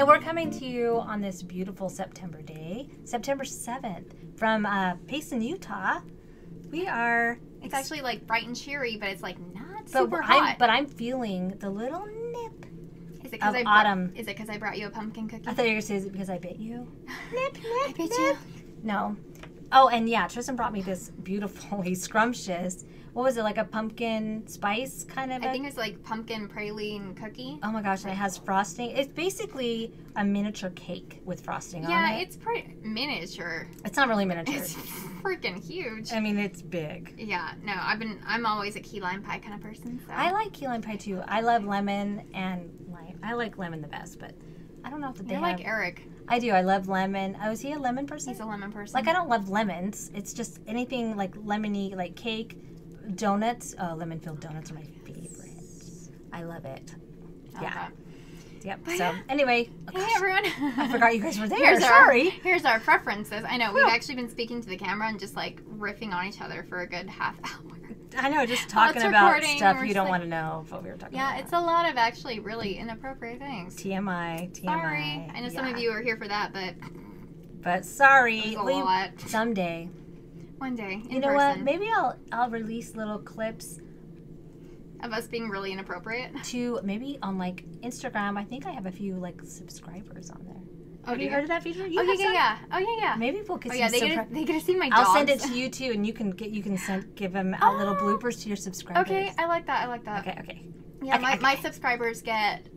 And we're coming to you on this beautiful September day, September 7th, from Payson, Utah. We are... It's actually like bright and cheery, but it's like not super hot. But I'm feeling the little nip Is it because autumn. Is it because I brought you a pumpkin cookie? I thought you were going to say, is it because I bit you? Nip, I bit you. No. Oh, and yeah, Trysten brought me this beautifully scrumptious, what was it, like a pumpkin spice kind of? I think it's like pumpkin praline cookie. Oh my gosh, and it has frosting. It's basically a miniature cake with frosting on it. Yeah, it's pretty miniature. It's not really miniature. It's freaking huge. I mean, it's big. Yeah, no, I'm always a key lime pie kind of person. So. I like key lime pie too. I love lemon and lime. I like lemon the best, but I don't know if they have. You're like Eric. I do. I love lemon. Oh, is he a lemon person? He's a lemon person. Like, I don't love lemons. It's just anything like lemony, like cake, donuts. Oh, lemon-filled donuts are my favorite. I love it. Yeah. Yep. But so, anyway. Oh, hey, everyone. I forgot you guys were there. Sorry. Here's our preferences. I know. We've actually been speaking to the camera and just, like, riffing on each other for a good half hour. I know, just talking about stuff you don't want to know of what we were talking about. Yeah, it's a lot of actually really inappropriate things. TMI. Sorry. I know some of you are here for that, but sorry. It was a lot. Someday. One day. You know what? Maybe I'll release little clips of us being really inappropriate. To maybe on like Instagram. I think I have a few like subscribers on there. Oh, have you heard of that feature? Oh yeah. Maybe we'll get. Oh yeah, they get to see my dogs. I'll send it to you too, and you can give them out little bloopers to your subscribers. Okay, I like that. Okay. Yeah, my subscribers get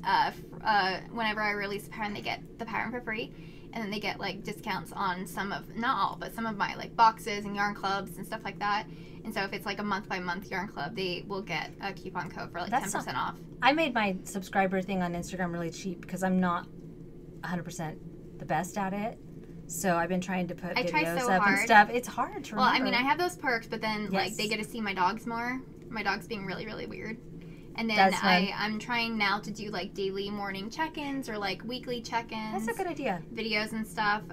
whenever I release a pattern, they get the pattern for free, and then they get like discounts on some of, not all, but some of my like boxes and yarn clubs and stuff like that. And so if it's like a month by month yarn club, they will get a coupon code for like 10% off. I made my subscriber thing on Instagram really cheap because I'm not 100% the best at it. So I've been trying to put videos up and stuff. It's hard to remember. Well, I mean, I have those perks, but then like they get to see my dogs more. My dog's being really, really weird. And then I'm trying now to do like daily morning check-ins or like weekly check-ins. That's a good idea. Videos and stuff.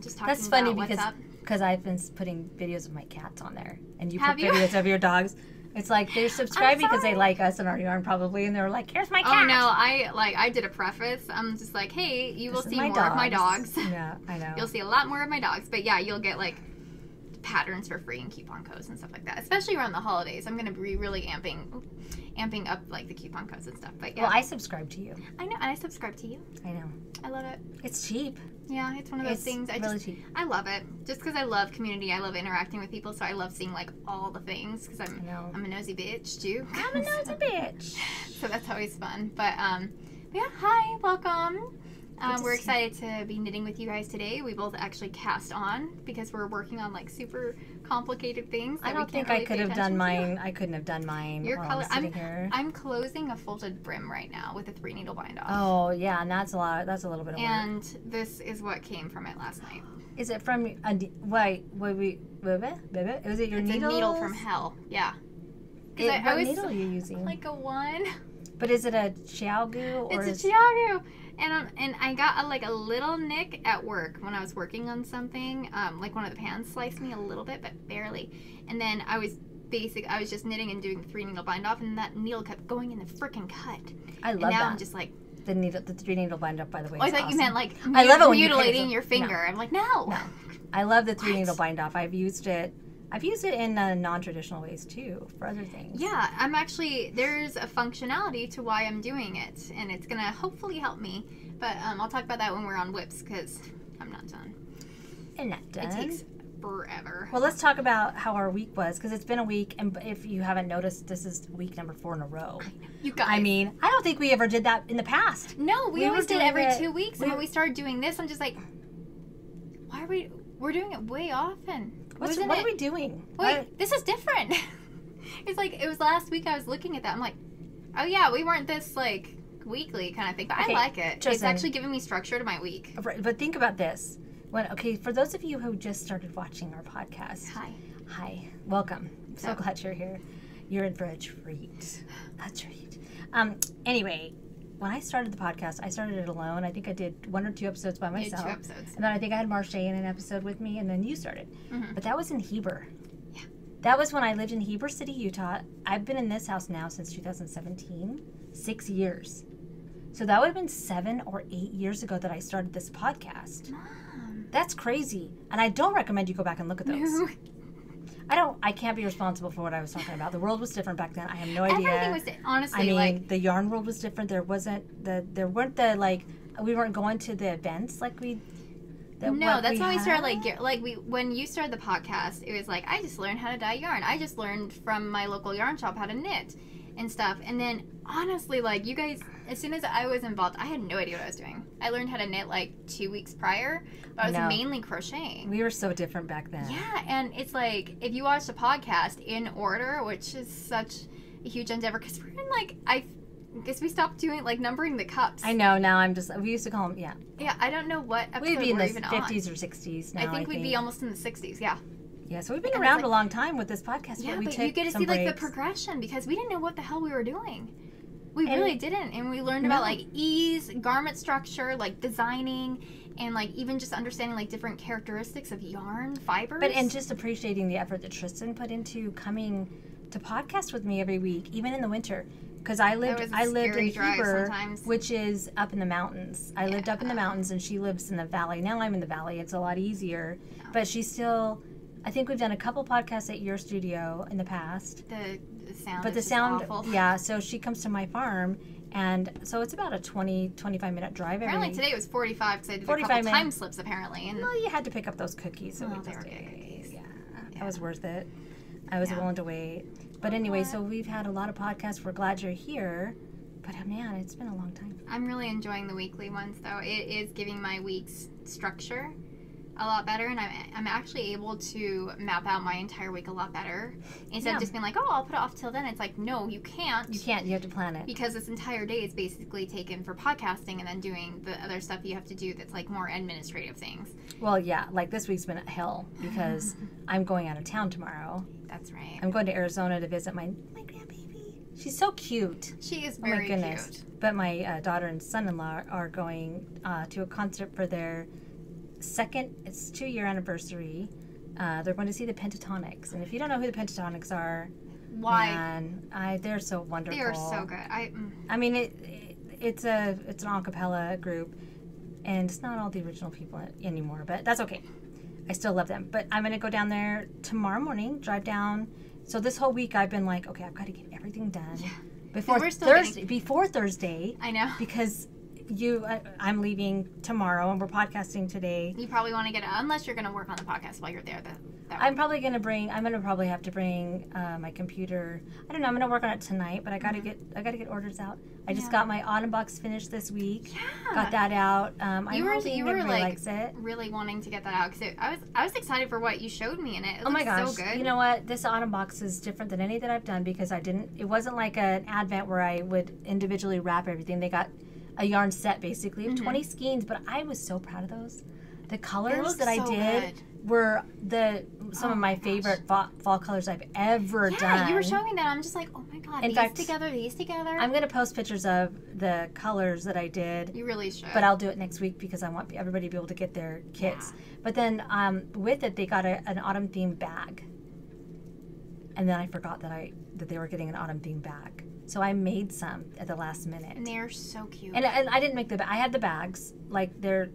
Just talking That's funny about what's up. Because I've been putting videos of my cats on there, and you put videos of your dogs. It's like they're subscribed because they like us and our yarn probably, and they're like, "Here's my cat." Oh no, I did a preface. I'm just like, "Hey, you will see more of my dogs." Yeah, I know. You'll see a lot more of my dogs, but yeah, you'll get like patterns for free and coupon codes and stuff like that. Especially around the holidays, I'm gonna be really amping up like the coupon codes and stuff. But yeah. Well, I subscribe to you. I know, and I subscribe to you. I know. I love it. It's cheap. Yeah, it's one of those things. Cheap. I love it. Just because I love community, I love interacting with people, so I love seeing like all the things because I'm a nosy bitch too. I'm a nosy bitch. So that's always fun. But yeah, hi, welcome. We're excited to be knitting with you guys today. We both actually cast on because we're working on like super complicated things. I don't think I could have done mine. I couldn't have done mine. I'm closing a folded brim right now with a 3-needle bind off. Oh yeah, and that's a lot. That's a little bit of work. And this is what came from it last night. Is it from wait? Was it your needle? It's a needle from hell. Yeah. What needle are you using? Like a 1. But is it a Chiaogu or? It's a Chiaogu. And I got a little nick at work when I was working on something. Like one of the pans sliced me a little bit, but barely. And then I was just knitting and doing the 3-needle bind off, and that needle kept going in the freaking cut. I love that. And now I'm just like the 3-needle bind off. By the way, I thought awesome. You meant like I love it when mutilating your finger. No. I'm like no. I love the 3-needle bind off. I've used it in non-traditional ways too for other things. Yeah, there's a functionality to why I'm doing it, and it's gonna hopefully help me. But I'll talk about that when we're on whips because I'm not done. You're not done. It takes forever. Well, let's talk about how our week was because it's been a week, and if you haven't noticed, this is week number 4 in a row. You guys. I mean, I don't think we ever did that in the past. No, we always did every 2 weeks, and when we started doing this, I'm just like, why are we're doing it way often. What are we doing? Wait, this is different. It's like, it was last week I was looking at that. I'm like, oh yeah, we weren't this like weekly kind of thing, but okay, I like it. Trysten, it's actually giving me structure to my week. But think about this. For those of you who just started watching our podcast. Hi. Welcome. I'm so glad you're here. You're in for a treat. A treat. Anyway, when I started the podcast, I started it alone. I think I did 1 or 2 episodes by myself. 2 episodes. And then I think I had Marche in an episode with me, and then you started. Mm-hmm. But that was in Heber. Yeah. That was when I lived in Heber City, Utah. I've been in this house now since 2017. 6 years. So that would have been 7 or 8 years ago that I started this podcast. Mom. That's crazy. And I don't recommend you go back and look at those. No. I can't be responsible for what I was talking about. The world was different back then. I have no idea. Everything was, honestly, I mean, like... the yarn world was different. There weren't the, like, we weren't going to the events like we... No, that's when we started, when you started the podcast, it was like, I just learned how to dye yarn. I just learned from my local yarn shop how to knit and stuff. And then, honestly, like, you guys, as soon as I was involved, I had no idea what I was doing. I learned how to knit, like, 2 weeks prior, but I was mainly crocheting. We were so different back then. Yeah, and it's like, if you watch the podcast in order, which is such a huge endeavor, because we're in, like, I guess we stopped doing, like, numbering the cups. I know, now we used to call them, Yeah, I don't know what episode we'd be in we're the even 50s on. or 60s now, I think we'd be almost in the 60s, yeah. Yeah, so we've been around a long time with this podcast. Yeah, but you get to see, like, the progression, because we didn't know what the hell we were doing. We really didn't, and we learned about, like, ease, garment structure, like, designing, and, like, even just understanding, like, different characteristics of yarn, fibers. And just appreciating the effort that Trysten put into coming to podcast with me every week, even in the winter. Because I lived in Heber, which is up in the mountains. I lived up in the mountains, and she lives in the valley. Now I'm in the valley. It's a lot easier. Yeah. But she's still... I think we've done a couple podcasts at your studio in the past. The sound But is the sound, awful. Yeah, so she comes to my farm, and so it's about a 25-minute drive Apparently today it was 45, because I did a couple time slips, apparently. And well, you had to pick up those cookies. So they were good cookies. Yeah, that was worth it. I was willing to wait. But anyway, so we've had a lot of podcasts. We're glad you're here. But man, it's been a long time. I'm really enjoying the weekly ones, though. It is giving my weeks structure a lot better, and I'm actually able to map out my entire week a lot better instead of just being like, oh, I'll put it off till then. It's like, no, you can't. You can't. You have to plan it. Because this entire day is basically taken for podcasting and then doing the other stuff you have to do that's like more administrative things. Well, yeah, like this week's been a hell because I'm going out of town tomorrow. That's right. I'm going to Arizona to visit my grandbaby. She's so cute. She is very cute. But my daughter and son-in-law are going to a concert for their it's 2-year anniversary. They're going to see the Pentatonics, and if you don't know who the Pentatonics are, man, they're so wonderful. They are so good. I mean, it's an a cappella group, and it's not all the original people anymore, but that's okay. I still love them. But I'm going to go down there tomorrow morning, drive down. So this whole week I've been like, okay, I've got to get everything done before Thursday. I know. Because I'm leaving tomorrow, and we're podcasting today. You probably want to get it, unless you're going to work on the podcast while you're there. I'm probably going to have to bring my computer. I don't know. I'm going to work on it tonight, but I got to get orders out. I just got my autumn box finished this week. Yeah. Got that out. You were like really wanting to get that out, because I was excited for what you showed me in it. It oh my gosh. So good. You know what? This autumn box is different than any that I've done, because it wasn't like an advent where I would individually wrap everything. They got a yarn set basically of 20 skeins, but I was so proud of those. The colors that I did were some of my favorite fall colors I've ever done. Yeah, you were showing me that. I'm just like, oh my god, these together. I'm going to post pictures of the colors that I did. You really should. But I'll do it next week because I want everybody to be able to get their kits. Yeah. But then with it, they got an autumn themed bag. And then I forgot that they were getting an autumn themed bag. So I made some at the last minute. And they're so cute. And I didn't make I had the bags. Like, they're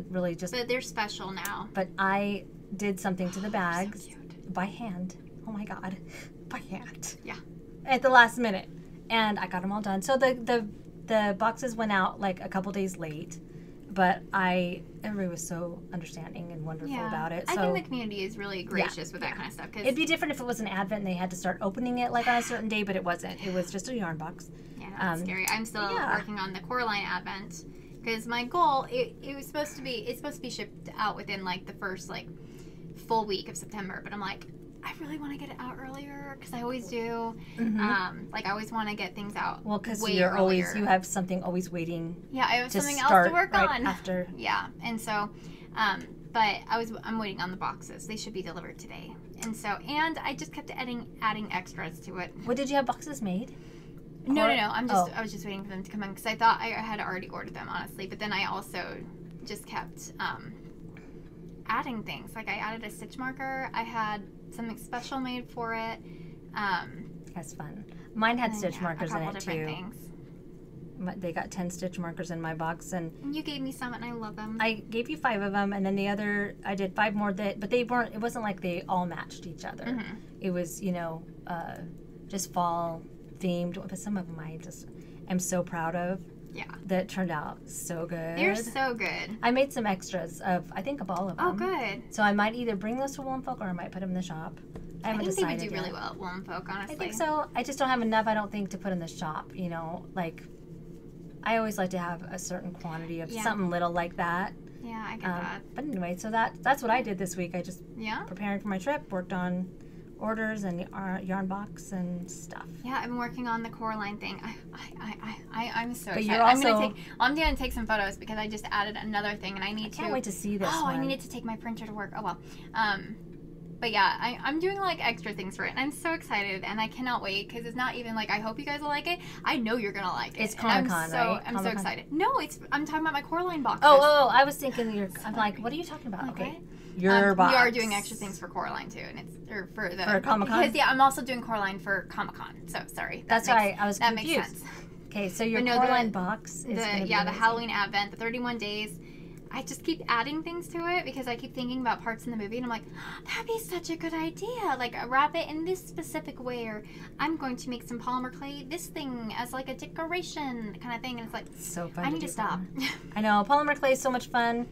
really just... But they're special now. But I did something to the bags. So cute. By hand. Oh, my God. By hand. Yeah. At the last minute. And I got them all done. So the boxes went out, like, a couple days late. But everybody was so understanding and wonderful about it. So, I think the community is really gracious with that kind of stuff. Cause it'd be different if it was an advent and they had to start opening it like on a certain day, but it wasn't. It was just a yarn box. Yeah, that's scary. I'm still working on the core line advent, because my goal it's supposed to be shipped out within like the first like full week of September. But I'm like, I really want to get it out earlier, because I always do. Mm-hmm. Like, I always want to get things out. Well, because you have something always waiting. Yeah, I have something else to work on after. Yeah, and so, but I'm waiting on the boxes. They should be delivered today, and I just kept adding extras to it. What, did you have boxes made? No. I was just waiting for them to come in, because I thought I had already ordered them, honestly. But then I also just kept adding things. Like, I added a stitch marker. I had something special made for it. That's fun. Mine had stitch markers in it too. Things. They got 10 stitch markers in my box, and you gave me some, and I love them. I gave you 5 of them, and then the other I did 5 more but they weren't. It wasn't like they all matched each other. Mm-hmm. It was just fall themed, but some of them I just am so proud of. Yeah, that turned out so good. They're so good. I made some extras of all of them. Oh, good. So I might either bring those to Wool'n Folk or I might put them in the shop. I haven't decided they would do yet. really well at Wool'n Folk, honestly. I think so. I just don't have enough, I don't think, to put in the shop. Like I always like to have a certain quantity of something little like that. Yeah, I get that. But anyway, so that's what I did this week. I just preparing for my trip, worked on orders and yarn box and stuff. Yeah, I've been working on the Coraline thing. I'm so excited. You're also, I'm gonna take some photos because I just added another thing and I can't wait to see this. I needed to take my printer to work. Oh well. But yeah, I'm doing like extra things for it, and I'm so excited, and I cannot wait because it's not even like I hope you guys will like it. I know you're gonna like it. It's Comic-Con, right? I'm so excited. No, I'm talking about my Coraline boxes. Oh, I was thinking I'm like, what are you talking about? Okay. Your box. We are doing extra things for Coraline too, and for Comic-Con. Because I'm also doing Coraline for Comic-Con. So sorry. That's why I was that confused. Makes sense. Okay, so your Coraline box is the Halloween Advent, the 31 days. I just keep adding things to it because I keep thinking about parts in the movie and I'm like, that'd be such a good idea. Like wrap it in this specific way, or I'm going to make some polymer clay this thing as like a decoration kind of thing. And it's like, so fun. I need to stop. I know, polymer clay is so much fun.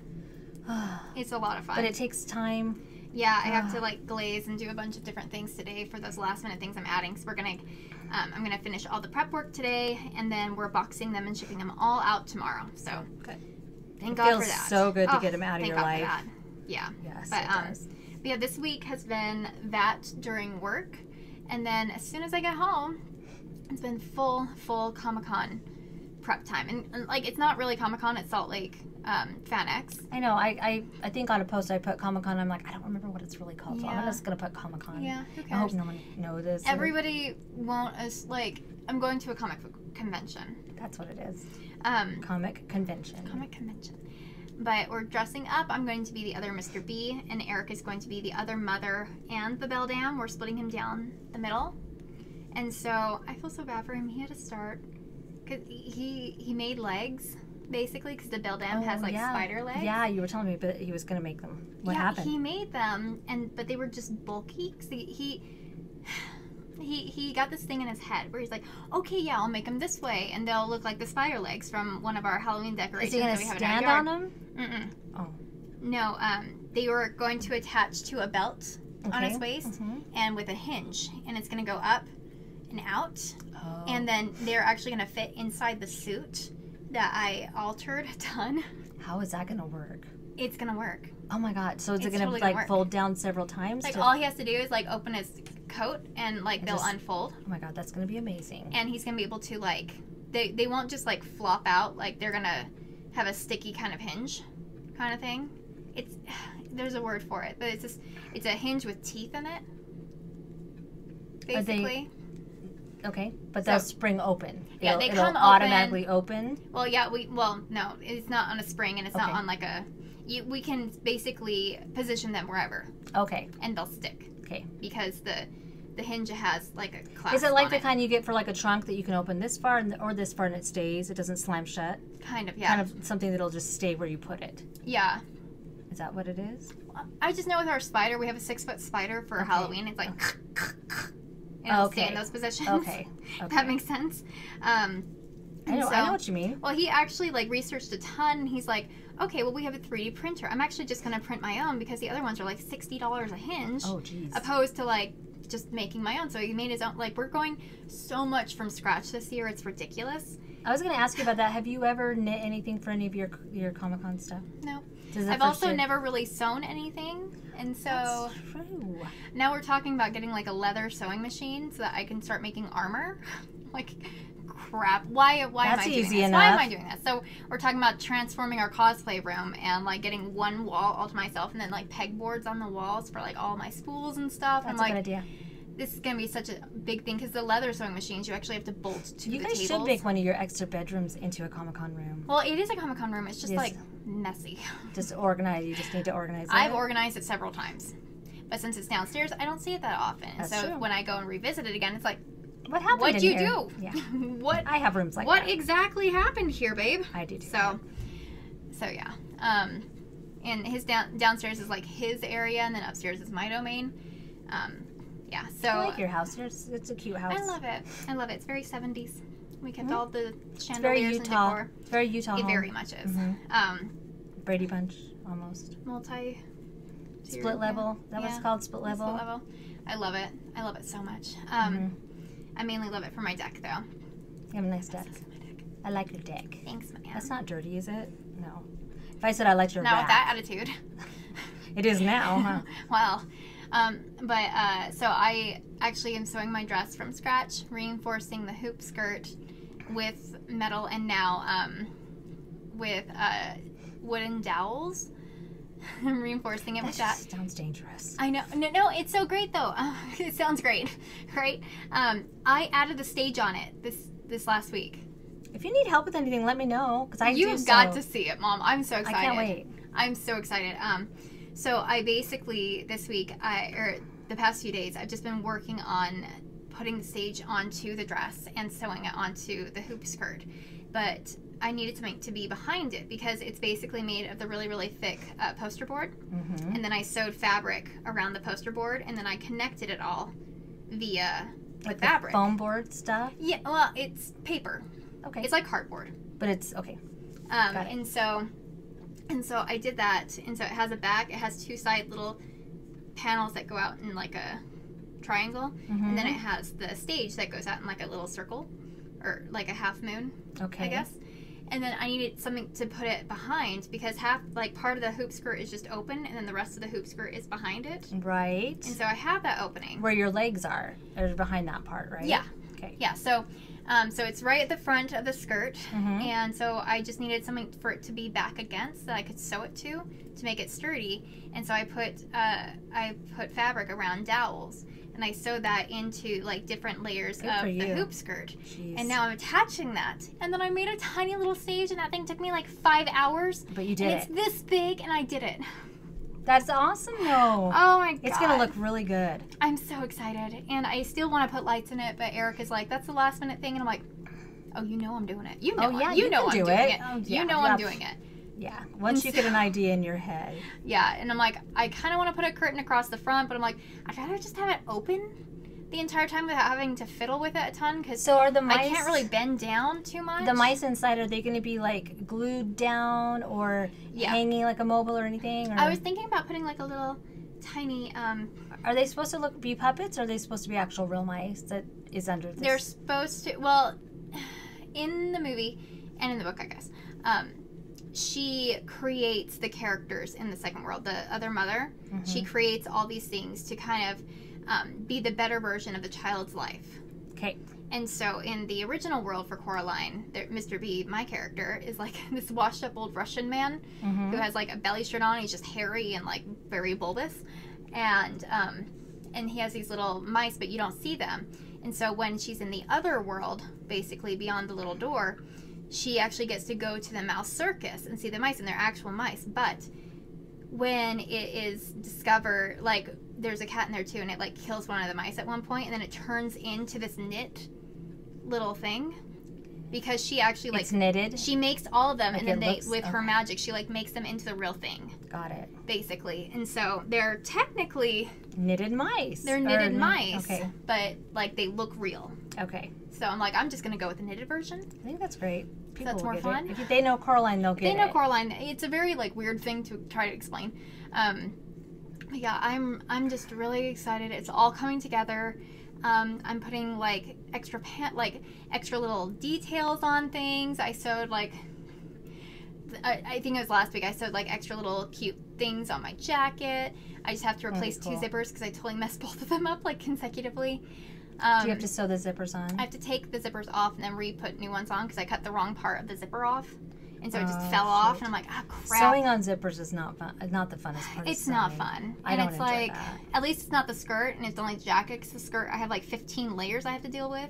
It's a lot of fun. But it takes time. Yeah, I have to like glaze and do a bunch of different things today for those last minute things I'm adding. So I'm gonna finish all the prep work today, and then we're boxing them and shipping them all out tomorrow. So good. Thank God for that. It feels so good to get them out of your life. God for that. Yeah. Yes, but, it does. But yeah, this week has been that during work, and then as soon as I get home, it's been full Comic-Con prep time. And like, it's not really Comic-Con, it's Salt Lake FanX. I know. I think on a post I put Comic-Con. I'm like, I don't remember what it's really called, so I'm just going to put Comic-Con. Yeah, who cares? I hope no one knows this. Everybody won't, I'm going to a comic book convention. That's what it is. Comic convention. Comic convention. But we're dressing up. I'm going to be the other Mr. B, and Eric is going to be the other Mother and the Beldam. We're splitting him down the middle. And so I feel so bad for him. He had to start because he made legs, basically, because the Beldam has like spider legs. Yeah, you were telling me, but he was going to make them. What happened? He made them, but they were just bulky. Cause he got this thing in his head where he's like, okay, yeah, I'll make them this way, and they'll look like the spider legs from one of our Halloween decorations. Is he going to stand on them? Mm-mm. Oh. No, they were going to attach to a belt on his waist and with a hinge, and it's going to go up and out, and then they're actually going to fit inside the suit that I altered a ton. How is that going to work? It's going to work. Oh my God! So is it going to fold down several times? Like all he has to do is like open his coat and like they'll unfold. Oh my God, that's going to be amazing. And he's going to be able to like they won't just like flop out. Like they're going to have a sticky kind of hinge, kind of thing. There's a word for it, but it's a hinge with teeth in it. Basically. Okay, but they'll spring open. Yeah, they come automatically open. Well, yeah, no, it's not on a spring, and it's not on like a. We can basically position them wherever. Okay. And they'll stick. Okay. Because the hinge has like a clasp. Is it like the kind you get for like a trunk that you can open this far or this far and it stays? It doesn't slam shut? Kind of, yeah. Kind of something that'll just stay where you put it. Yeah. Is that what it is? I just know with our spider, we have a 6-foot spider for Halloween. It's like... And it'll stay in those positions. Okay. That makes sense. I know what you mean. Well, he actually like researched a ton. And he's like, okay, well, we have a 3D printer. I'm actually just going to print my own because the other ones are like $60 a hinge. Oh, geez. Opposed to like just making my own. So he made his own. Like, we're going so much from scratch this year. It's ridiculous. I was going to ask you about that. Have you ever knit anything for any of your Comic-Con stuff? No. I've also never really sewn anything. And so that's true. Now we're talking about getting like a leather sewing machine so that I can start making armor. Like, crap. Why am I doing this? Why am I doing this? So we're talking about transforming our cosplay room and like getting one wall all to myself and then like pegboards on the walls for like all my spools and stuff. That's a good idea. This is going to be such a big thing because the leather sewing machines, you actually have to bolt to the tables. You guys should make one of your extra bedrooms into a Comic-Con room. Well, it is a Comic-Con room. It's just like messy. Just organize. You just need to organize it. I've organized it several times. But since it's downstairs, I don't see it that often. That's so true. When I go and revisit it again, it's like, What happened? What'd in you here? do? Yeah. What? I have rooms like what that. What exactly happened here, babe? I do too. So yeah. And his downstairs is like his area, and then upstairs is my domain. Yeah. So I like your house. It's a cute house. I love it. I love it. It's very 70s. We kept all the chandeliers It's very and Utah. decor. It's very Utah. It very much is. Brady Bunch, almost. Multi. Split level. That was called split level. Split level. I love it. I love it so much. I mainly love it for my deck, though. You have a nice deck. I like your deck. Thanks, man. That's not dirty, is it? No. If I said I liked your Not rack. with that attitude. It is now, huh? Well, so I actually am sewing my dress from scratch, reinforcing the hoop skirt with metal and now with wooden dowels. I'm reinforcing it with that. Sounds dangerous. I know. No, it's so great though. It sounds great, right? I added the stage on it this last week. If you need help with anything, let me know, because You've got to see it, Mom. I'm so excited. I can't wait. I'm so excited. So I basically this week, or the past few days, I've just been working on putting the stage onto the dress and sewing it onto the hoop skirt, but I needed something to be behind it because it's basically made of the really, really thick poster board. And then I sewed fabric around the poster board, and then I connected it all via the fabric. Foam board stuff? Yeah, well, it's paper. Okay. It's like cardboard. But it's, okay. Got it. And so I did that, and so it has a back. It has two side little panels that go out in like a triangle, and then it has the stage that goes out in like a little circle, or like a half moon, I guess. And then I needed something to put it behind because part of the hoop skirt is just open, and then the rest of the hoop skirt is behind it. Right. And so I have that opening. Where your legs are behind that part, right? Yeah. Okay. Yeah. So it's right at the front of the skirt, and so I just needed something for it to be back against that I could sew it to make it sturdy. And so I put fabric around dowels, and I sewed that into like different layers of the hoop skirt. Jeez. And now I'm attaching that, and then I made a tiny little stage, and that thing took me like 5 hours. But you did it. It's this big, and I did it. That's awesome, though. Oh my god. It's going to look really good. I'm so excited. And I still want to put lights in it, but Eric is like, that's the last minute thing. And I'm like, oh, you know I'm doing it. You know, you know I'm doing it. You know I'm doing it. Yeah. Once you get an idea in your head. Yeah. And I'm like, I kind of want to put a curtain across the front, but I'm like, I'd rather just have it open the entire time without having to fiddle with it a ton, because are the mice, I can't really bend down too much. The mice inside, are they going to be like glued down or hanging like a mobile or anything? Or? I was thinking about putting like a little tiny are they supposed to be puppets, or are they supposed to be actual real mice that is under this? They're supposed to, well, in the movie and in the book, I guess, she creates the characters in the second world. The other mother, she creates all these things to kind of be the better version of the child's life. Okay. And so in the original world for Coraline, Mr. B, my character, is like this washed up old Russian man who has like a belly shirt on. He's just hairy and like very bulbous. And he has these little mice, but you don't see them. And so when she's in the other world, basically beyond the little door, she actually gets to go to the mouse circus and see the mice, and they're actual mice. But when it is discovered, like, there's a cat in there too, and it like kills one of the mice at one point, and then it turns into this knit little thing, because she actually like, it's knitted. She makes all of them, like, and then with her magic, she like makes them into the real thing. Got it. Basically, and so they're technically knitted mice. They're knitted mice, but like they look real. Okay. So I'm like, I'm just gonna go with the knitted version. I think that's great. People that's more fun. If they know Coraline, they'll get it. They know Coraline. It's a very like weird thing to try to explain. But yeah, I'm just really excited. It's all coming together. I'm putting like extra little details on things. I sewed like, I think it was last week, I sewed like extra little cute things on my jacket. I just have to replace two zippers because I totally messed both of them up like consecutively. Do you have to sew the zippers on? I have to take the zippers off and then re-put new ones on because I cut the wrong part of the zipper off. And so it just fell off, and I'm like, ah, crap. Sewing on zippers is not fun. Not the funnest part. It's not fun. I don't enjoy like, that. At least it's not the skirt, and it's only the jacket. Because the skirt, I have like 15 layers I have to deal with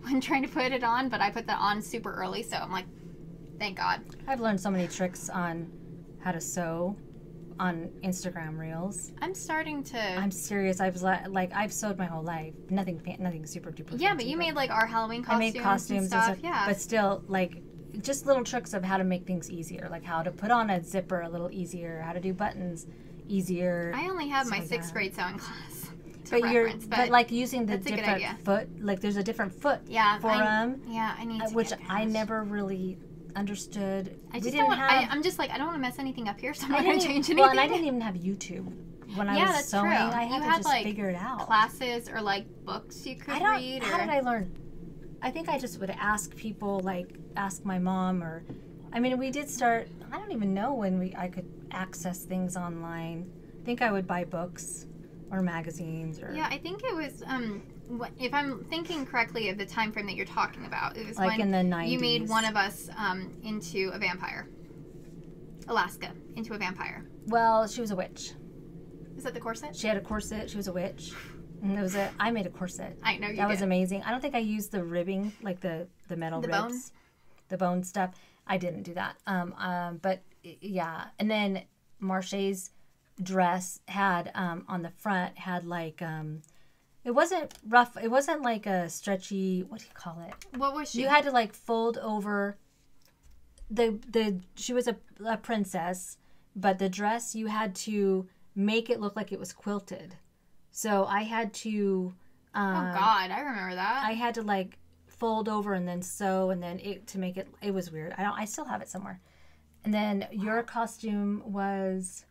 when trying to put it on. But I put that on super early, so I'm like, thank God. I've learned so many tricks on how to sew on Instagram Reels. I'm starting to. I'm serious. I was like, I've sewed my whole life. Nothing super duper. Yeah, but you made like our Halloween costumes. I made costumes and stuff. Yeah. But still, like, just little tricks of how to make things easier, like how to put on a zipper a little easier, how to do buttons easier. I only have my 6th grade sewing class. But like using the different foot, like there's a different foot for them. Yeah, I need to. Which I never really understood. I just don't want. I'm just like, I don't want to mess anything up here, so I'm not going to change anything. Well, and I didn't even have YouTube when I was sewing. True. I had to just like, figure it out. Classes or like books you could read. How did I learn? I think I just would ask people, like ask my mom, or I mean, we did start. I don't even know when I could access things online. I think I would buy books or magazines. Or yeah, I think it was. If I'm thinking correctly of the time frame that you're talking about, it was like when in the 90s. You made one of us into a vampire. Alaska into a vampire. Well, she was a witch. Is that the corset? She had a corset. She was a witch. And I made a corset. I know you That was amazing. I don't think I used the ribbing, like the metal ribs. Bones? The bone stuff. I didn't do that. But yeah. And then Marche's dress had on the front had like it wasn't rough. It wasn't like a stretchy. What do you call it? What was she? You had to like fold over. She was a princess, but the dress you had to make it look like it was quilted. So I had to. Oh God, I remember that. I had to like fold over and then sew and then to make it. It was weird. I still have it somewhere. And then your costume was.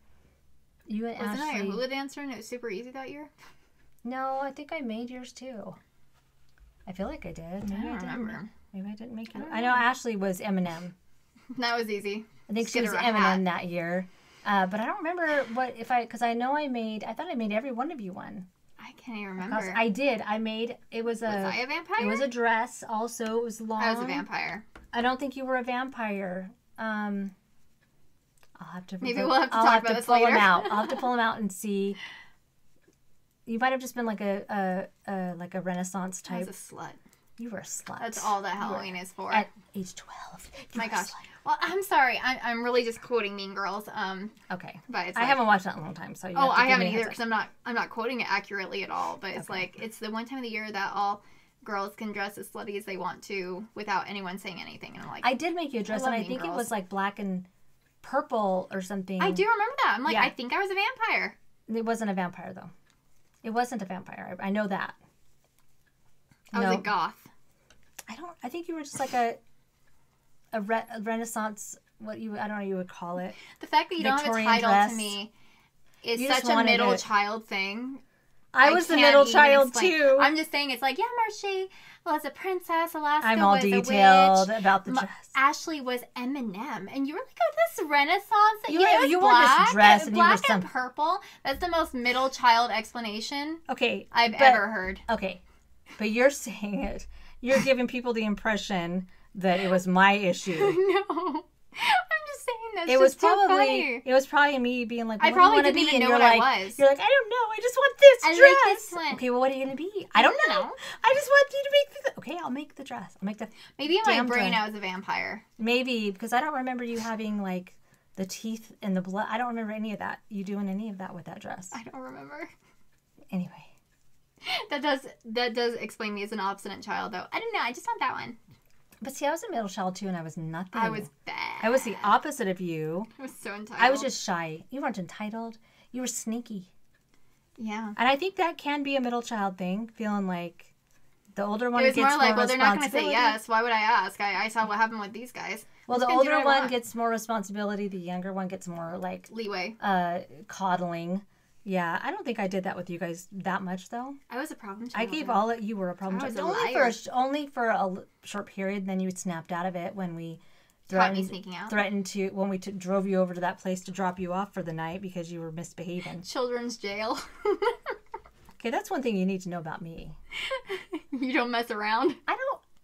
You and Wasn't Ashley. I a hula dancer and it was super easy that year? No, I think I made yours too. I feel like I did. Maybe I don't remember. Maybe I didn't make it. I know Ashley was Eminem. That was easy. I think she was Eminem that year. But I don't remember because I know I thought I made every one of you one. I can't even remember. I did. Was I a vampire? It was a dress also. It was long. I was a vampire. I don't think you were a vampire. I'll have to. Maybe we'll have to talk about this later. I'll have to pull them out and see. You might have just been like a Renaissance type. I was a slut. You were a slut. That's all that Halloween is for. At age 12. My gosh. Well, I'm sorry. I'm really just quoting Mean Girls. Okay. But it's I haven't watched that in a long time, so you I haven't either because I'm not quoting it accurately at all. But it's it's the one time of the year that all girls can dress as slutty as they want to without anyone saying anything. And I'm like, I did make you a dress, and I think it was like black and purple or something. I do remember that. I'm like, I think I was a vampire. It wasn't a vampire though. It wasn't a vampire. I know that. I was a goth. I think you were just like a Renaissance. I don't know what you would call it. The fact that you Victorian don't have a title dress. To me is such a middle child thing. I was the middle child too. I'm just saying, it's like, yeah, Marche was a princess. Alaska I'm all was detailed a witch. About the dress. Ashley was Eminem, and you were like, oh, this Renaissance. You wore this dress, and black you were and purple. That's the most middle child explanation. Okay, I've ever heard. Okay, but you're saying it. You're giving people the impression that it was my issue. No. I'm just saying that's it was probably me being like, I probably didn't even know what I was. You're like, I don't know. I just want this dress. Like this okay, well, what are you gonna be? I don't know. I just want you to make the. Okay, I'll make the dress. I'll make the. Maybe in my brain I was a vampire. Maybe because I don't remember you having like the teeth and the blood. I don't remember any of that. You doing any of that with that dress? I don't remember. Anyway. That does explain me as an obstinate child, though. I don't know. I just want that one. But see, I was a middle child, too, and I was nothing. I was bad. I was the opposite of you. I was so entitled. I was just shy. You weren't entitled. You were sneaky. Yeah. And I think that can be a middle child thing, feeling like the older one gets more responsibility. It was more like, well, they're not going to say yes. Why would I ask? I saw what happened with these guys. Well, the older one gets more responsibility. The younger one gets more, like... leeway. Coddling. Yeah, I don't think I did that with you guys that much, though. I was a problem child. I gave you were a problem child. Only for a short period, then you snapped out of it when we threatened to, when we drove you over to that place to drop you off for the night because you were misbehaving. Children's jail. Okay, that's one thing you need to know about me. You don't mess around?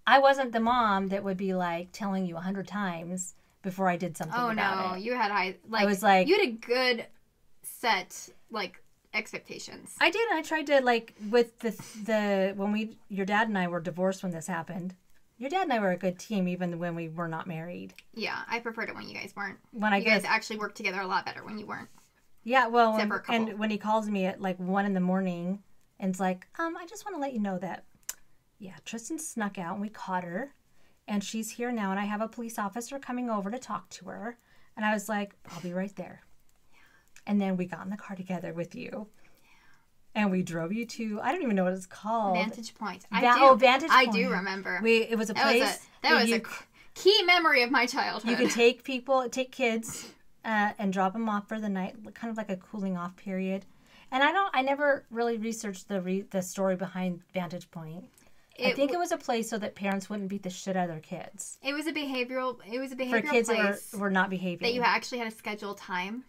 I wasn't the mom that would be like telling you 100 times before I did something about it. Oh, no. You had I was like... You had a good set... like expectations. I did. I tried to like with the when your dad and I were divorced when this happened. Your dad and I were a good team even when we were not married. Yeah, I preferred it when you guys weren't. You guys actually worked together a lot better when you weren't. Yeah, well, and when he calls me at like 1 a.m. and it's like, I just want to let you know that, yeah, Trysten snuck out and we caught her and she's here now and I have a police officer coming over to talk to her. And I was like, I'll be right there. Yeah. And then we got in the car together with you. And we drove you to, I don't even know what it's called. Vantage Point. Vantage Point. I do remember. It was a place. That was a key memory of my childhood. You could take kids and drop them off for the night, kind of like a cooling off period. And I never really researched the story behind Vantage Point. I think it was a place so that parents wouldn't beat the shit out of their kids. It was a behavioral for kids place that were not behaving. That you actually had to schedule time.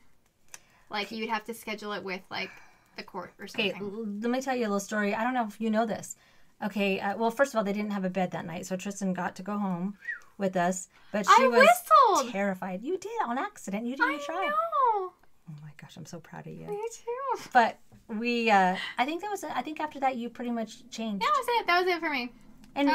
Like you'd have to schedule it with like the court or something. Okay, let me tell you a little story. I don't know if you know this. Okay, well, first of all, they didn't have a bed that night, so Trysten got to go home with us. But she was whistled. Terrified. You did on accident. You didn't try. I know. Oh my gosh, I'm so proud of you. Me too. But we, I think after that you pretty much changed. That was it for me. And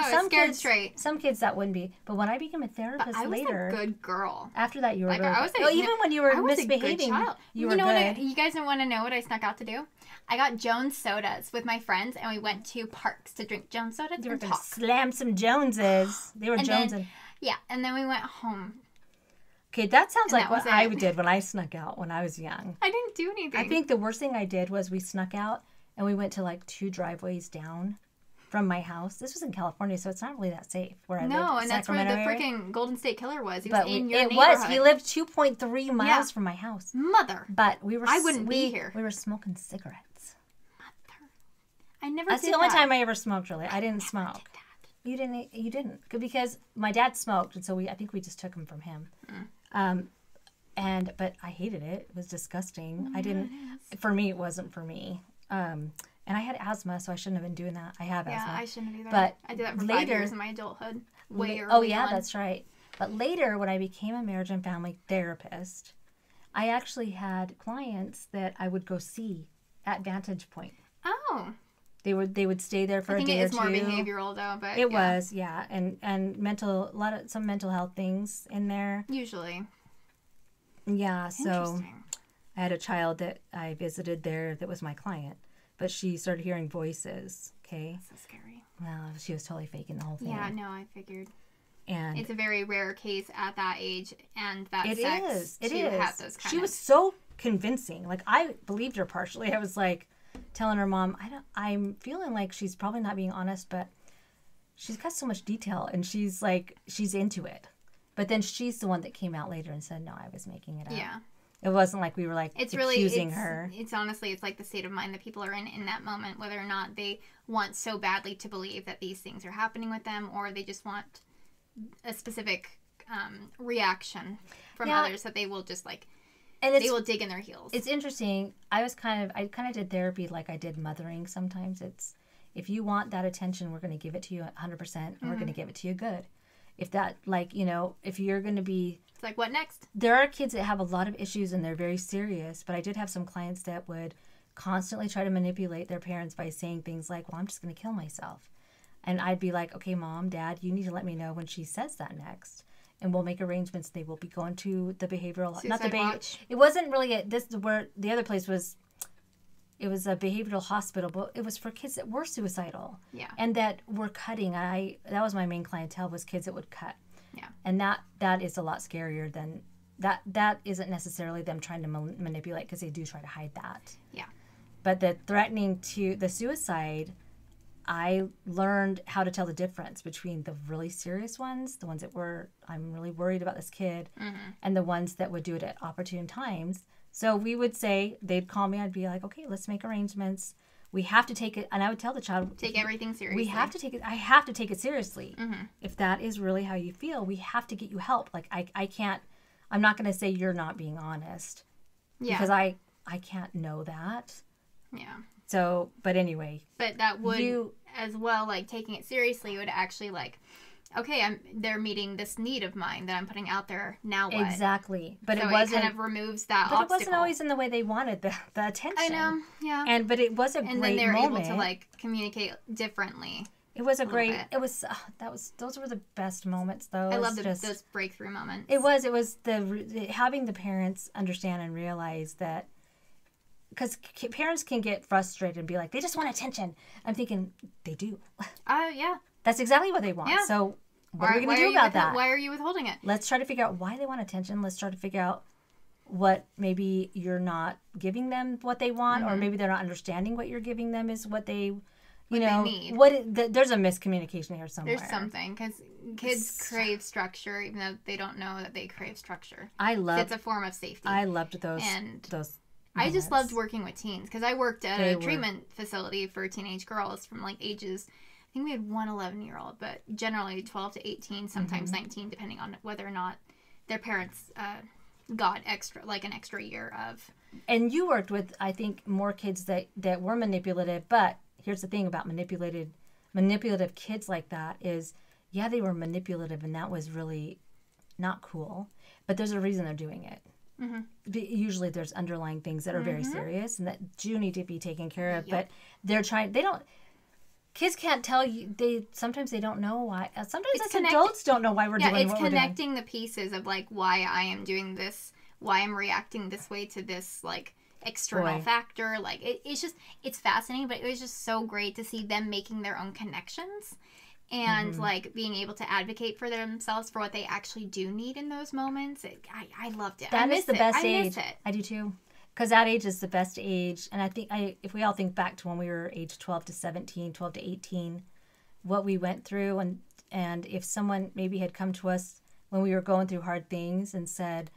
some kids that wouldn't be. But when I became a therapist later, I was a good girl. After that, you were even when you were misbehaving, you were good. You guys don't want to know what I snuck out to do? I got Jones sodas with my friends, and we went to parks to drink Jones sodas and talk. Slam some Joneses. They were Jonesing. Yeah, and then we went home. Okay, that sounds like what I did when I snuck out when I was young. I didn't do anything. I think the worst thing I did was we snuck out and we went to like 2 driveways down from my house. This was in California, so it's not really that safe where I lived. No, and that's where the freaking Golden State Killer was. He was in your neighborhood. He lived 2.3 miles from my house. Mother. But I wouldn't be here. We were smoking cigarettes. Mother. I never That's did the only that. time I ever smoked, really. I didn't smoke. You didn't. Because my dad smoked, and so I think we just took him from him. But I hated it. It was disgusting. I didn't. For me, it wasn't for me. And I had asthma, so I shouldn't have been doing that. I have asthma. Yeah, I shouldn't have either. But I did that for 5 years in my adulthood. Way early Oh yeah, on. that's right. But later, when I became a marriage and family therapist, I actually had clients that I would go see at Vantage Point. Oh. They would stay there for a day or two. I think it is more behavioral though, but it was, yeah, and some mental health things in there. Usually. Yeah, so I had a child that I visited there that was my client, but she started hearing voices. Okay. That's so scary. Well, she was totally faking the whole thing. Yeah, no, I figured. And it's a very rare case at that age and that sex to have those kind She was so convincing. Like I believed her partially. I was like telling her mom, I'm feeling like she's probably not being honest, but she's got so much detail and she's into it. But then she's the one that came out later and said, no, I was making it up. Yeah. It wasn't like we were like accusing her. It's honestly, it's like the state of mind that people are in that moment, whether or not they want so badly to believe that these things are happening with them, or they just want a specific reaction from others that they will just they will dig in their heels. It's interesting. I kind of did therapy like I did mothering sometimes. It's if you want that attention, we're going to give it to you 100%, and we're going to give it to you good. If that, if you're going to be... It's like, what next? There are kids that have a lot of issues and they're very serious, but I did have some clients that would constantly try to manipulate their parents by saying things like, well, I'm just going to kill myself. And I'd be like, okay, Mom, Dad, you need to let me know when she says that next. And we'll make arrangements. They will be going to the behavioral... watch. It wasn't really... where the other place was... It was a behavioral hospital, but it was for kids that were suicidal. Yeah. And that were cutting. That was my main clientele, was kids that would cut. Yeah. And that is a lot scarier than... That isn't necessarily them trying to manipulate, because they do try to hide that. Yeah. But the threatening to... The suicide, I learned how to tell the difference between the really serious ones, the ones that were, I'm really worried about this kid, and the ones that would do it at opportune times. So we would say, they'd call me, I'd be like, okay, let's make arrangements. We have to take it, and I would tell the child, take everything seriously. We have to take it, I have to take it seriously. If that is really how you feel, we have to get you help. Like, I can't, I'm not going to say you're not being honest. Yeah. Because I can't know that. Yeah. So, but anyway. But that would, as well, taking it seriously would actually, okay, they're meeting this need of mine that I'm putting out there. Now what? Exactly, but so it wasn't. It kind of removes that but obstacle. It wasn't always in the way they wanted the attention. I know, yeah. But it was a great moment. And then they're able to communicate differently. It was a great. Bit. It was those were the best moments though. I love those breakthrough moments. It was the having the parents understand and realize that because parents can get frustrated and be like, they just want attention. I'm thinking, they do. Yeah. That's exactly what they want. Yeah. So what are we going to do about that? Why are you withholding it? Let's try to figure out why they want attention. Let's try to figure out what maybe you're not giving them what they want, or maybe they're not understanding what you're giving them is what they, you know, they need. There's a miscommunication here somewhere. There's something, because kids crave structure, even though they don't know that they crave structure. It's a form of safety. I loved those. I just loved working with teens, because I worked at a treatment facility for teenage girls from like ages, I think we had one 11-year-old, but generally 12 to 18, sometimes 19, depending on whether or not their parents got an extra year of. And you worked with, I think, more kids that were manipulative, but here's the thing about manipulative kids like that is, yeah, they were manipulative, and that was really not cool, but there's a reason they're doing it. Usually there's underlying things that are very serious and that do need to be taken care of, but kids can't tell you, sometimes they don't know why. Sometimes adults don't know why we're doing what we're doing. It's connecting the pieces of like why I am doing this, why I'm reacting this way to this like external factor. Like it's fascinating, but it was just so great to see them making their own connections and like being able to advocate for themselves for what they actually do need in those moments. I loved it. That is the best age. I do too. Because that age is the best age. And I think if we all think back to when we were age 12 to 17, 12 to 18, what we went through, and if someone maybe had come to us when we were going through hard things and said,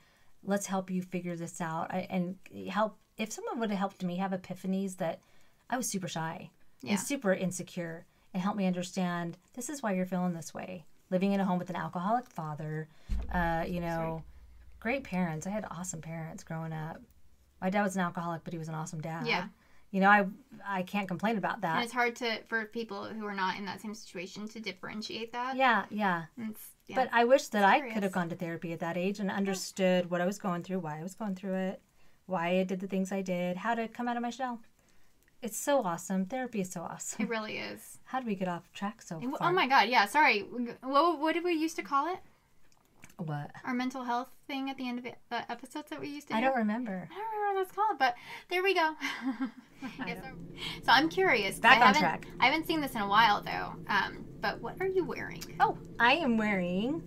let's help you figure this out, if someone would have helped me have epiphanies that I was super shy and super insecure, and helped me understand, this is why you're feeling this way. Living in a home with an alcoholic father, great parents. I had awesome parents growing up. My dad was an alcoholic, but he was an awesome dad. Yeah. You know, I can't complain about that. And it's hard for people who are not in that same situation to differentiate that. Yeah. But I wish that I could have gone to therapy at that age and understood what I was going through, why I was going through it, why I did the things I did, how to come out of my shell. It's so awesome. Therapy is so awesome. It really is. How did we get off track so far? Oh my God, yeah, sorry. What did we used to call it? What? Our mental health thing at the end of the episodes that we used to do? I don't remember. I don't remember what that's called, but there we go. So I'm curious. Back on track. I haven't seen this in a while, though. But what are you wearing? Oh, I am wearing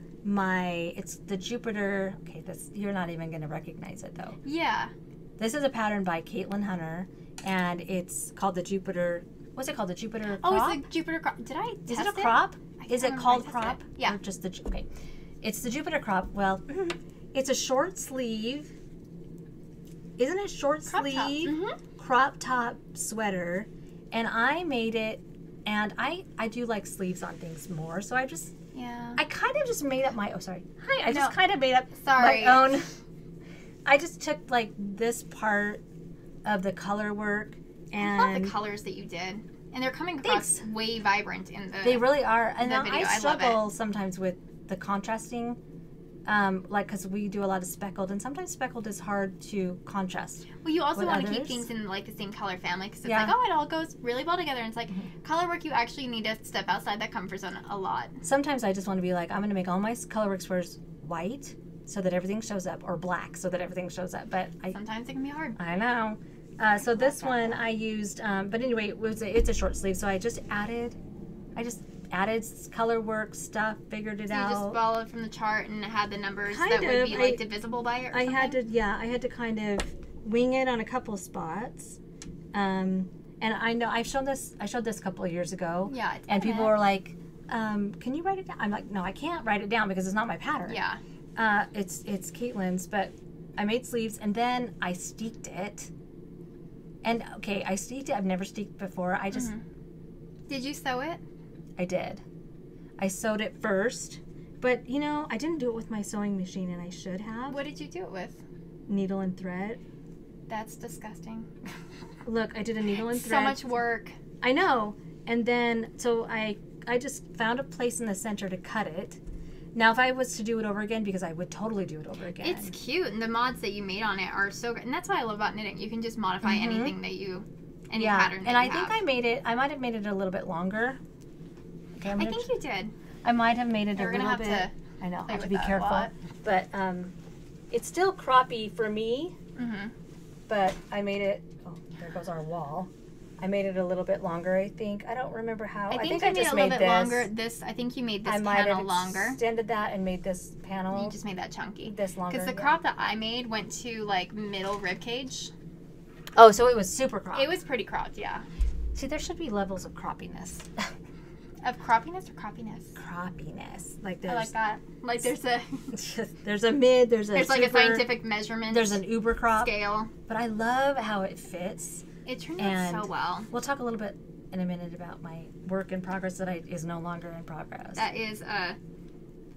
it's the Jupiter. Okay, you're not even going to recognize it, though. Yeah. This is a pattern by Caitlin Hunter, and it's called the Jupiter. What's it called? The Jupiter crop? Oh, it's the Jupiter crop. Did I test it? Is it a crop? Is it called crop? Yeah. Or just okay. It's the Jupiter crop. Well, it's a short sleeve. Isn't it short sleeve? Crop top sweater. And I made it, and I do like sleeves on things more. So I kind of just made up my, just kind of made up my own. I just took like this part of the color work. And I love the colors that you did. And they're coming across way vibrant in the They really are. And the video. I struggle sometimes with the contrasting, because we do a lot of speckled, and sometimes speckled is hard to contrast. Well, you also want to keep things in like the same color family, because it's like, it all goes really well together. And it's like color work, you actually need to step outside that comfort zone a lot. Sometimes I just want to be like, I'm going to make all my color work squares white so that everything shows up, or black so that everything shows up. But sometimes it can be hard. I know. So this one I used, but anyway, it's a short sleeve, so I just added color work stuff, figured it out. You just followed from the chart and had the numbers that would be like divisible by it or something? I had to kind of wing it on a couple spots. And I know I showed this a couple of years ago. Yeah. And people were like, can you write it down? I'm like, no, I can't write it down because it's not my pattern. Yeah. It's Caitlin's, but I made sleeves and then I steeked it. And okay, I steeked it. I've never steeked before. I just. Did you sew it? I did. I sewed it first, but I didn't do it with my sewing machine, and I should have. What did you do it with? Needle and thread. That's disgusting. Look, I did a needle and thread. So much work. I know. And then, so I just found a place in the center to cut it. Now, if I was to do it over again, because I would totally do it over again. It's cute, and the mods that you made on it are so good. And that's what I love about knitting. You can just modify anything that any pattern that and I think I might have made it a little bit longer. Okay, I think you did. I might have made it a little bit. I know, I have to be careful. But it's still croppy for me. But I made it. Oh, there goes our wall. I made it a little bit longer, I think. I don't remember how. I think I you made it a little bit longer. I think you made this panel longer. I extended that and made this panel. You just made that chunky. This longer. Because the crop that I made went to like middle rib cage. Oh, so it was super cropped. It was pretty cropped, yeah. See, there should be levels of croppiness. Of croppiness or croppiness? Croppiness. Like there's, I like that. Like there's a there's a mid, there's like super, a scientific measurement. There's an uber crop scale. But I love how it fits. It turned out so well. We'll talk a little bit in a minute about my work in progress that is no longer in progress. That is a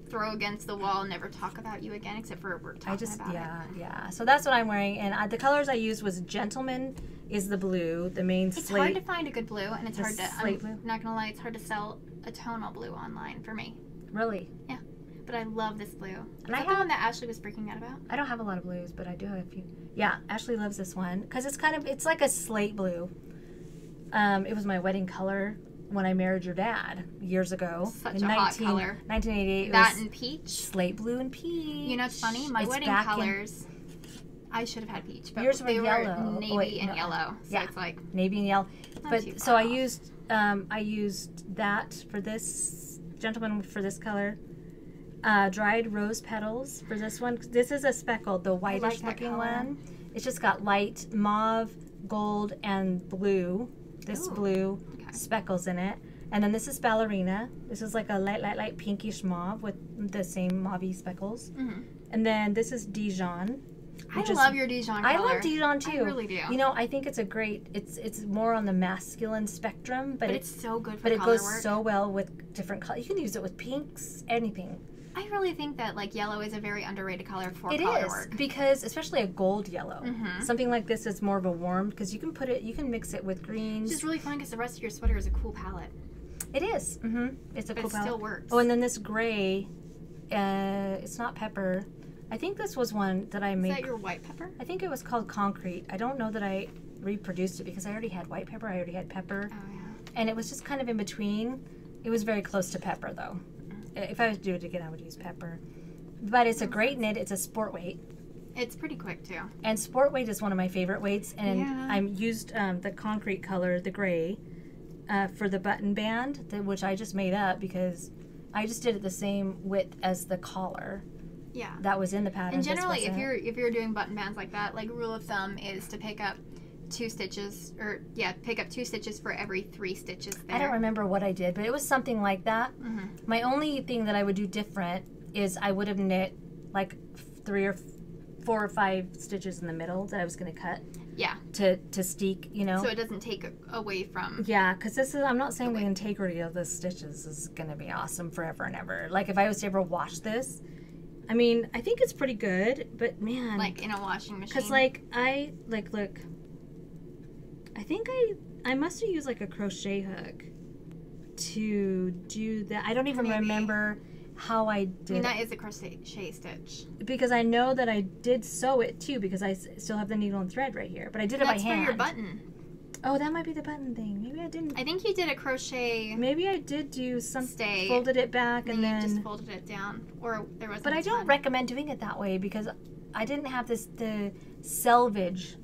throw against the wall, never talk about you again, except for we're talking about it. Yeah. So that's what I'm wearing, and the colors I used was Gentleman is the blue, the main slate. It's hard to find a good blue, and it's hard to. Slate blue. I'm not gonna lie, it's hard to sell a tonal blue online for me. Really? Yeah. But I love this blue. And I have the one that Ashley was freaking out about. I don't have a lot of blues, but I do have a few. Yeah, Ashley loves this one because it's like a slate blue. It was my wedding color when I married your dad years ago. Such a hot color. 1988. That and peach. Slate blue and peach. You know, it's funny. My wedding colors. I should have had peach, but yours were they yellow. were navy and yellow. So it's like navy and yellow. But so I used that for this Gentleman for this color. Dried rose petals for this one. This is a speckled, the whitish looking one. It's just got light mauve, gold, and blue. This blue speckles in it. And then this is ballerina. This is like a light pinkish mauve with the same mauve-y speckles. Mm-hmm. And then this is Dijon. I love your Dijon color. I love Dijon too. I really do. You know, I think it's a great. It's more on the masculine spectrum, but it's so good for color work. But it goes work. so well with different colors. You can use it with pinks, anything. I really think that like yellow is a very underrated color for color work. It is because especially a gold yellow. Mm-hmm. Something like this is more of a warm because you can mix it with greens. Which is really fun because the rest of your sweater is a cool palette. It is. Mm-hmm. It's a cool palette. It still works. Oh, and then this gray, it's not pepper. I think this was one that I made. Is that your white pepper? I think it was called concrete. I don't know that I reproduced it because I already had white pepper. I already had pepper. Oh yeah. And it was just kind of in between. It was very close to pepper though. If I was to do it again, I would use pepper. But it's a great knit. It's a sport weight. It's pretty quick too. And sport weight is one of my favorite weights. And I used the concrete color, the gray, for the button band, which I just made up because I just did it the same width as the collar. Yeah. That was in the pattern. And generally, if you're doing button bands like that, like rule of thumb is to pick up 2 stitches, pick up 2 stitches for every 3 stitches there. I don't remember what I did, but it was something like that. Mm-hmm. My only thing that I would do different is I would have knit like 3 or 4 or 5 stitches in the middle that I was going to cut. Yeah. To steek, you know. So it doesn't take away from. Yeah, because I'm not saying the integrity of the stitches is going to be awesome forever and ever. Like if I was to ever wash this, I mean, I think it's pretty good, but man. Like in a washing machine. Because look. I think I must have used like a crochet hook to do that. I don't even remember how I did. I mean, that is a crochet stitch. Because I know that I did sew it too because I still have the needle and thread right here. But I did it by hand. That's for your button. Oh, that might be the button thing. Maybe I didn't. I think you did a crochet. Maybe I did do some. Folded it back and then. You just folded it down, or there was. But I don't recommend doing it that way because I didn't have the selvage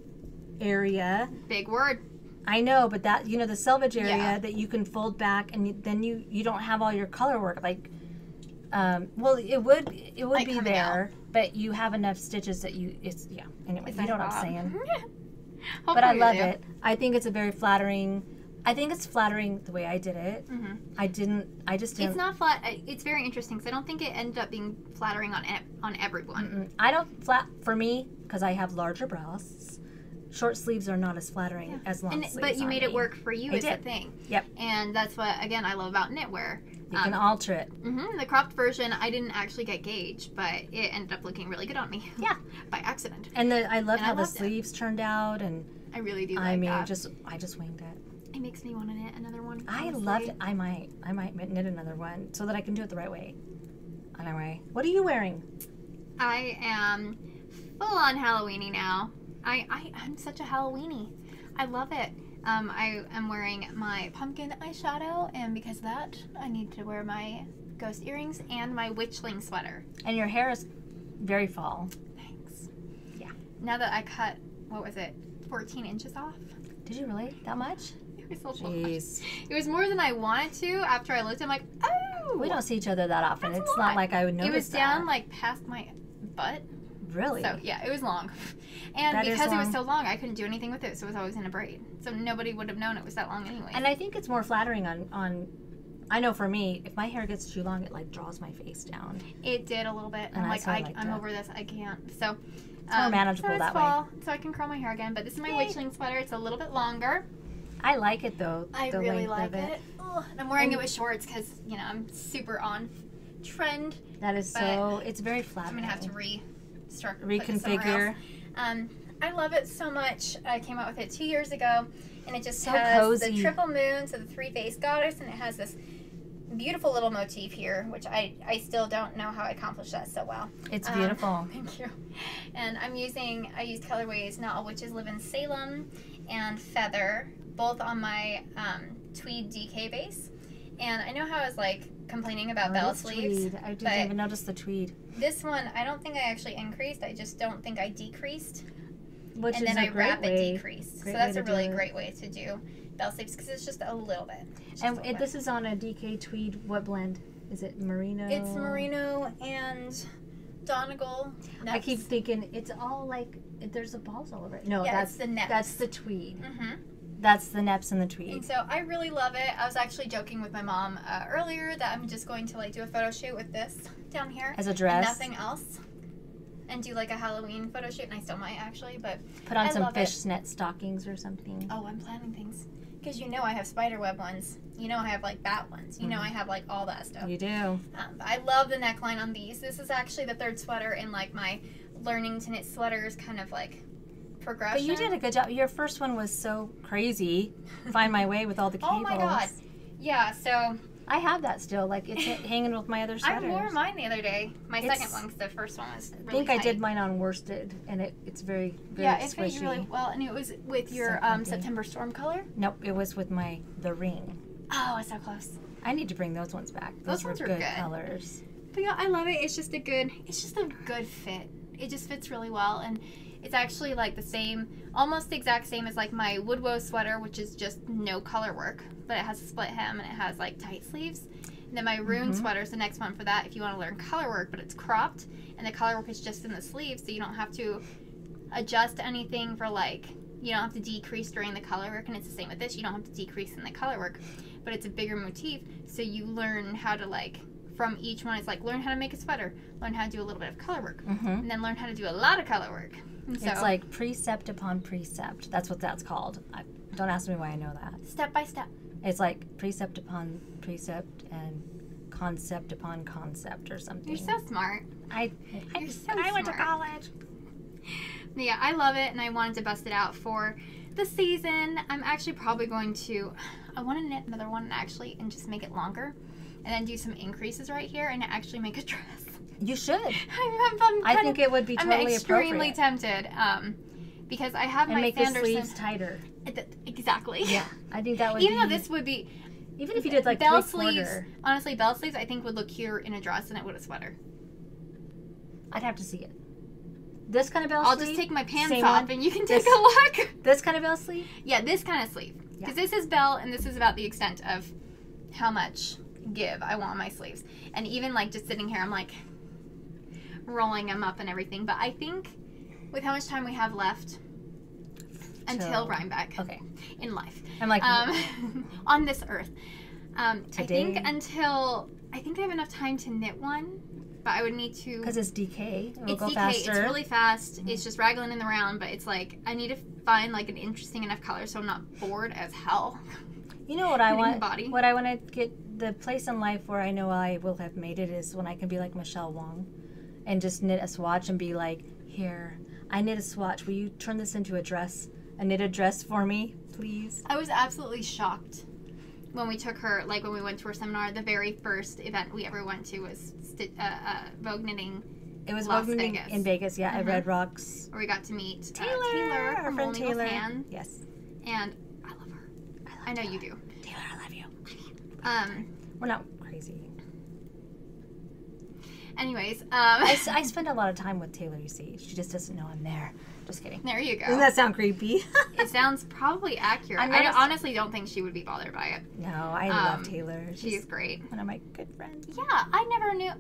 area. Big word. I know, but that the selvage area that you can fold back and then you don't have all your color work like. Well, it would like be there, but you have enough stitches that anyway. You know what I'm saying. But I love it. I think it's a very flattering. I think it's flattering the way I did it. Mm-hmm. I just didn't. It's not flat. It's very interesting because I don't think it ended up being flattering on everyone. Mm-mm. I don't for me because I have larger breasts. Short sleeves are not as flattering as long sleeves. But you made it work for you. Is the thing. Yep. And that's what again I love about knitwear. You can alter it. Mm-hmm. The cropped version, I didn't actually get gauge, but it ended up looking really good on me. Yeah. By accident. And I love how the sleeves turned out, and I really do. I just winged it. It makes me want to knit another one. I loved it. I might knit another one so that I can do it the right way. Anyway, what are you wearing? I am full on Halloweeny now. I'm such a Halloweeny. I love it. I am wearing my pumpkin eyeshadow, and because of that, I need to wear my ghost earrings and my witchling sweater. And your hair is very fall. Thanks. Yeah. Now that I cut, 14 inches off? Did you really? That much? It was a Jeez. lot. It was more than I wanted to. After I looked, I'm like, oh. We don't see each other that often. That's It's not like I would notice that. It was down that. like past my butt. Really? So yeah, it was long. And That is because it was long. so long, I couldn't do anything with it, so it was always in a braid. So nobody would have known it was that long anyway. And I think it's more flattering on I know for me, if my hair gets too long, it like draws my face down. It did a little bit. And I'm like, liked I'm it. over this. I can't. So It's more manageable so it's that fall, so I can curl my hair again. But this is my Yay. witchling sweater. It's a little bit longer. I like it though. I the really length like of it. Ugh, and I'm wearing it with shorts because, you know, I'm super on trend. That is so, it's very flattering. I'm going to have to reconfigure. I love it so much. I came out with it 2 years ago, and it just So has cozy. the triple moon, so the three-faced goddess, and it has this beautiful little motif here, which I still don't know how I accomplished that so well. It's beautiful. Thank you. And I used colorways Not All Witches Live in Salem and Feather, both on my tweed DK base. And I know how I was like complaining about bell sleeves. Tweed. I didn't even notice the tweed. This one, I don't think I actually increased. I just don't think I decreased. Which and is then a I great rapid way. decreased. So Great that's way a to really do it. great way to do bell sleeves because it's just a little bit. And this is on a DK tweed. What blend? Is it merino? It's merino and Donegal. I keep thinking it's all like there's the balls all over it. No, Yeah, that's it's the neps. That's the tweed. Mm-hmm. That's the neps and the And tweed. so I really love it. I was actually joking with my mom earlier that I'm just going to like do a photo shoot with this down here As a dress. and nothing else, and do like a Halloween photo shoot. And I still might actually, but Put on I some love it. fishnet stockings or something. Oh, I'm planning things because you know I have spiderweb ones. You know I have like bat ones. You know I have like all that stuff. You do. I love the neckline on these. This is actually the third sweater in like my learning to knit sweaters kind of like progression. But you did a good job. Your first one was so crazy. Find my way with all the cables. Oh my god. Yeah, so I have that still. Like it's hanging with my other I sweaters. wore mine the other day. My second one, because the first one was really I think tight. I did mine on worsted, and it's very, very Yeah, it squishy. fits really well, and it was with your So comfy. September Storm color. Nope, it was with the ring. Oh, it's so close. I need to bring those ones back. Those were ones are good good. colors. But yeah, I love it. It's just a good fit. It just fits really well, and it's actually like the same, almost the exact same as like my Woodwoe sweater, which is just no color work, but it has a split hem and it has like tight sleeves. And then my Rune sweater is the next one for that if you want to learn color work, but it's cropped and the color work is just in the sleeves, so you don't have to adjust anything for like, you don't have to decrease during the color work. And it's the same with this, you don't have to decrease in the color work, but it's a bigger motif, so you learn how to like, from each one, it's like learn how to make a sweater, learn how to do a little bit of color work, and then learn how to do a lot of color work. And so, It's like precept upon precept. That's what that's called. Don't ask me why I know that. step by step. It's like precept upon precept and concept upon concept or something. You're so smart. I went to college. But yeah, I love it, and I wanted to bust it out for the season. I'm actually probably going to, I want to knit another one actually and just make it longer, and then do some increases right here and actually make a dress. You should. I think it would be totally I'm extremely appropriate. tempted because I have And my make the Sanderson. sleeves tighter. Exactly. Yeah, I think that would Even be... though this would be... Even if you did like bell three-quarter. sleeves, honestly, bell sleeves I think would look cuter in a dress than it would a sweater. I'd have to see it. This kind of bell I'll sleeve? just take my pants Same off one? and you can take This- a look. This kind of bell sleeve? Yeah, this kind of sleeve. Yeah. Because this is bell and this is about the extent of how much give I want on my sleeves. And even like just sitting here, I'm like rolling them up and everything. But I think with how much time we have left until Rhinebeck in life. I'm like... on this earth. I Today? think I have enough time to knit one, but I would need to... Because it's DK. It'll It's go DK. faster. It's really fast. It's just raglan in the round, but it's like I need to find like an interesting enough color so I'm not bored as hell. You know what I Knitting want? the body. What I want to get, the place in life where I know I will have made it is when I can be like Michelle Wong and just knit a swatch and be like, here, I knit a swatch. Will you turn this into a dress? A knitted dress for me, please? I was absolutely shocked when we took her, like when we went to her seminar. The very first event we ever went to was Vogue Knitting. It was Las Vogue Knitting Vegas. in Vegas, yeah, at Red Rocks. Where we got to meet Taylor, our from friend Wool Eagles Taylor. Hand. Yes. And I love her. I know you do. Taylor, I love you. Um, We're not crazy. Anyways, I spend a lot of time with Taylor, you see. She just doesn't know I'm there. Just kidding. There you go. Doesn't that sound creepy? It sounds probably accurate. I honestly don't think she would be bothered by it. No, I love Taylor. She's great. One of my good friends. Yeah, I never knew.